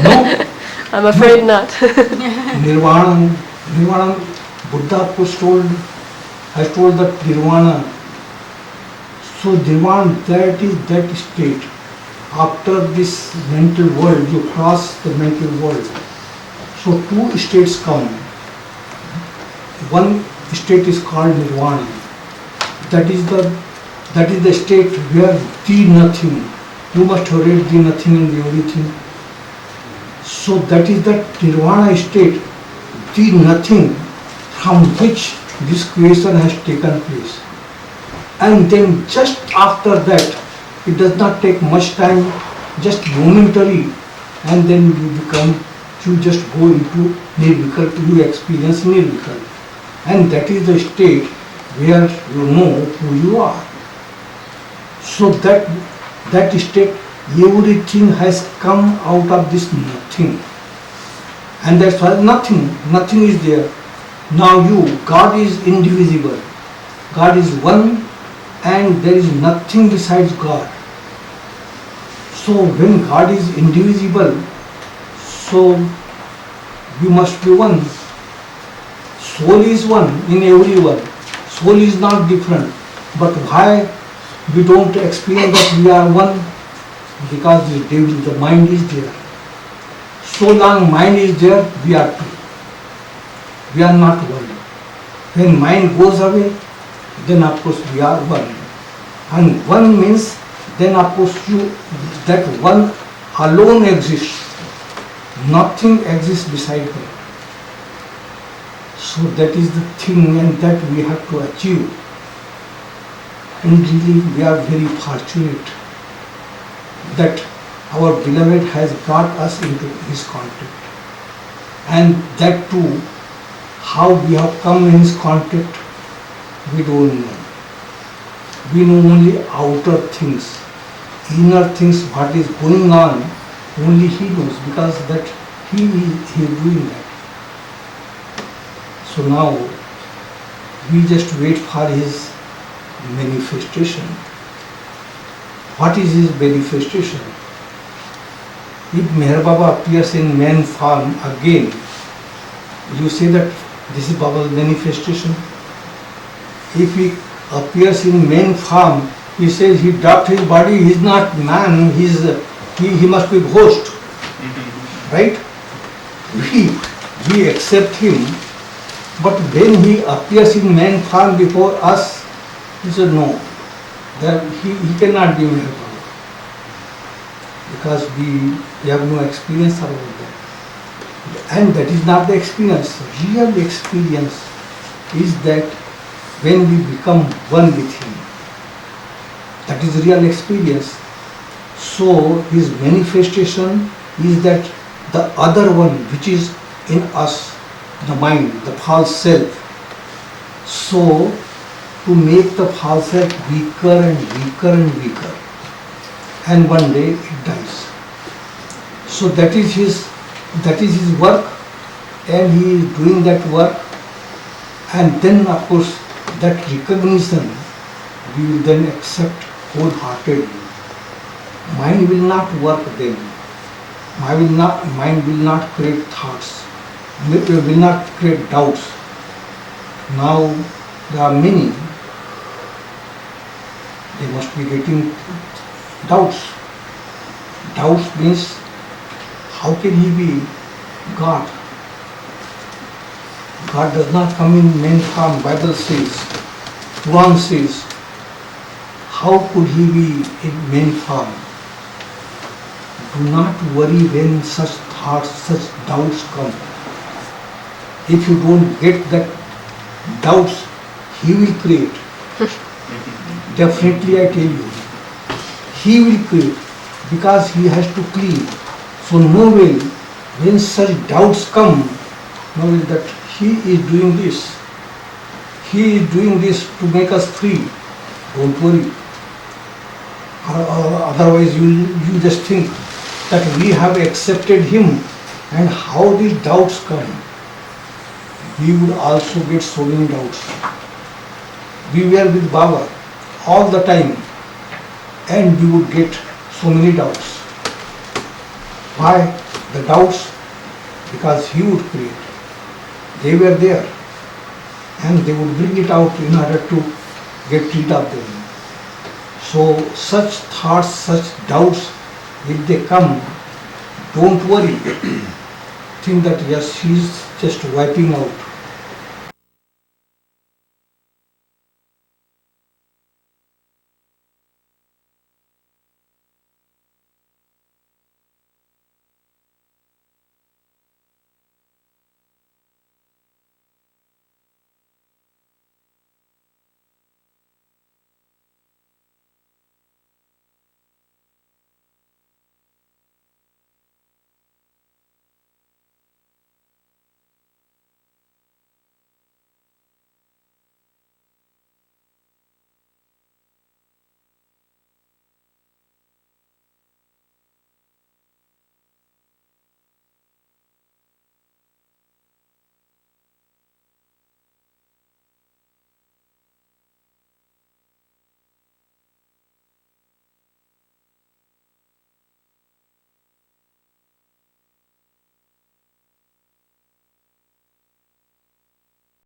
No? I'm afraid not. Nirvana, Buddha of course has told that nirvana. So nirvana, that is that state. After this mental world, you cross the mental world. So 2 states come. One state is called nirvana. That is the state where the nothing. You must have read the nothing and the everything. So that is the nirvana state, the nothing from which this creation has taken place. And then just after that, it does not take much time, just momentary, and then you just go into nirvikal, you experience nirvikal. And that is the state where you know who you are. So that state, everything has come out of this nothing. And that's why nothing is there. Now God is indivisible. God is one, and there is nothing besides God. So when God is indivisible, so we must be one. Soul is one in everyone. Soul is not different. But why we don't experience that we are one? Because the mind is there. So long mind is there, we are 2. We are not one. When mind goes away, then of course we are one. And one means, then of course that one alone exists. Nothing exists beside that. So that is the thing, and that we have to achieve. And really we are very fortunate that our beloved has brought us into his contact. And that too, how we have come in his contact, we don't know. We know only outer things. Inner things, what is going on, only he knows, because that he is doing that. So now we just wait for his manifestation. What is his manifestation? If Meher Baba appears in man form again, you say that This is Baba's manifestation. If he appears in man form, he says he dropped his body, he is not man, he must be ghost. Right? We accept him, but when he appears in man form before us, he said no, that he cannot be man form. Because we have no experience about that. And that is not the experience. Real experience is that when we become one with him. That is real experience. So his manifestation is that the other one which is in us, the mind, the false self. So to make the false self weaker and weaker and weaker, and one day it dies. So that is his work, and he is doing that work, and then of course that recognition we will then accept wholeheartedly. Mind will not work then. Mind will not create thoughts, will not create doubts. Now there are many, they must be getting doubts. Doubts means, how can he be God? God does not come in man form. Bible says, Quran says, how could he be in man form? Do not worry when such thoughts, such doubts come. If you don't get that doubts, he will create. Definitely I tell you. He will create because he has to clean. So know well, when such doubts come, know well that he is doing this. He is doing this to make us free. Don't worry. Otherwise you just think that we have accepted him, and how these doubts come. We would also get so many doubts. We were with Baba all the time, and we would get so many doubts. Why the doubts? Because he would create. They were there, and they would bring it out in order to get rid of them. So such thoughts, such doubts, if they come, don't worry. Think that yes, he is just wiping out.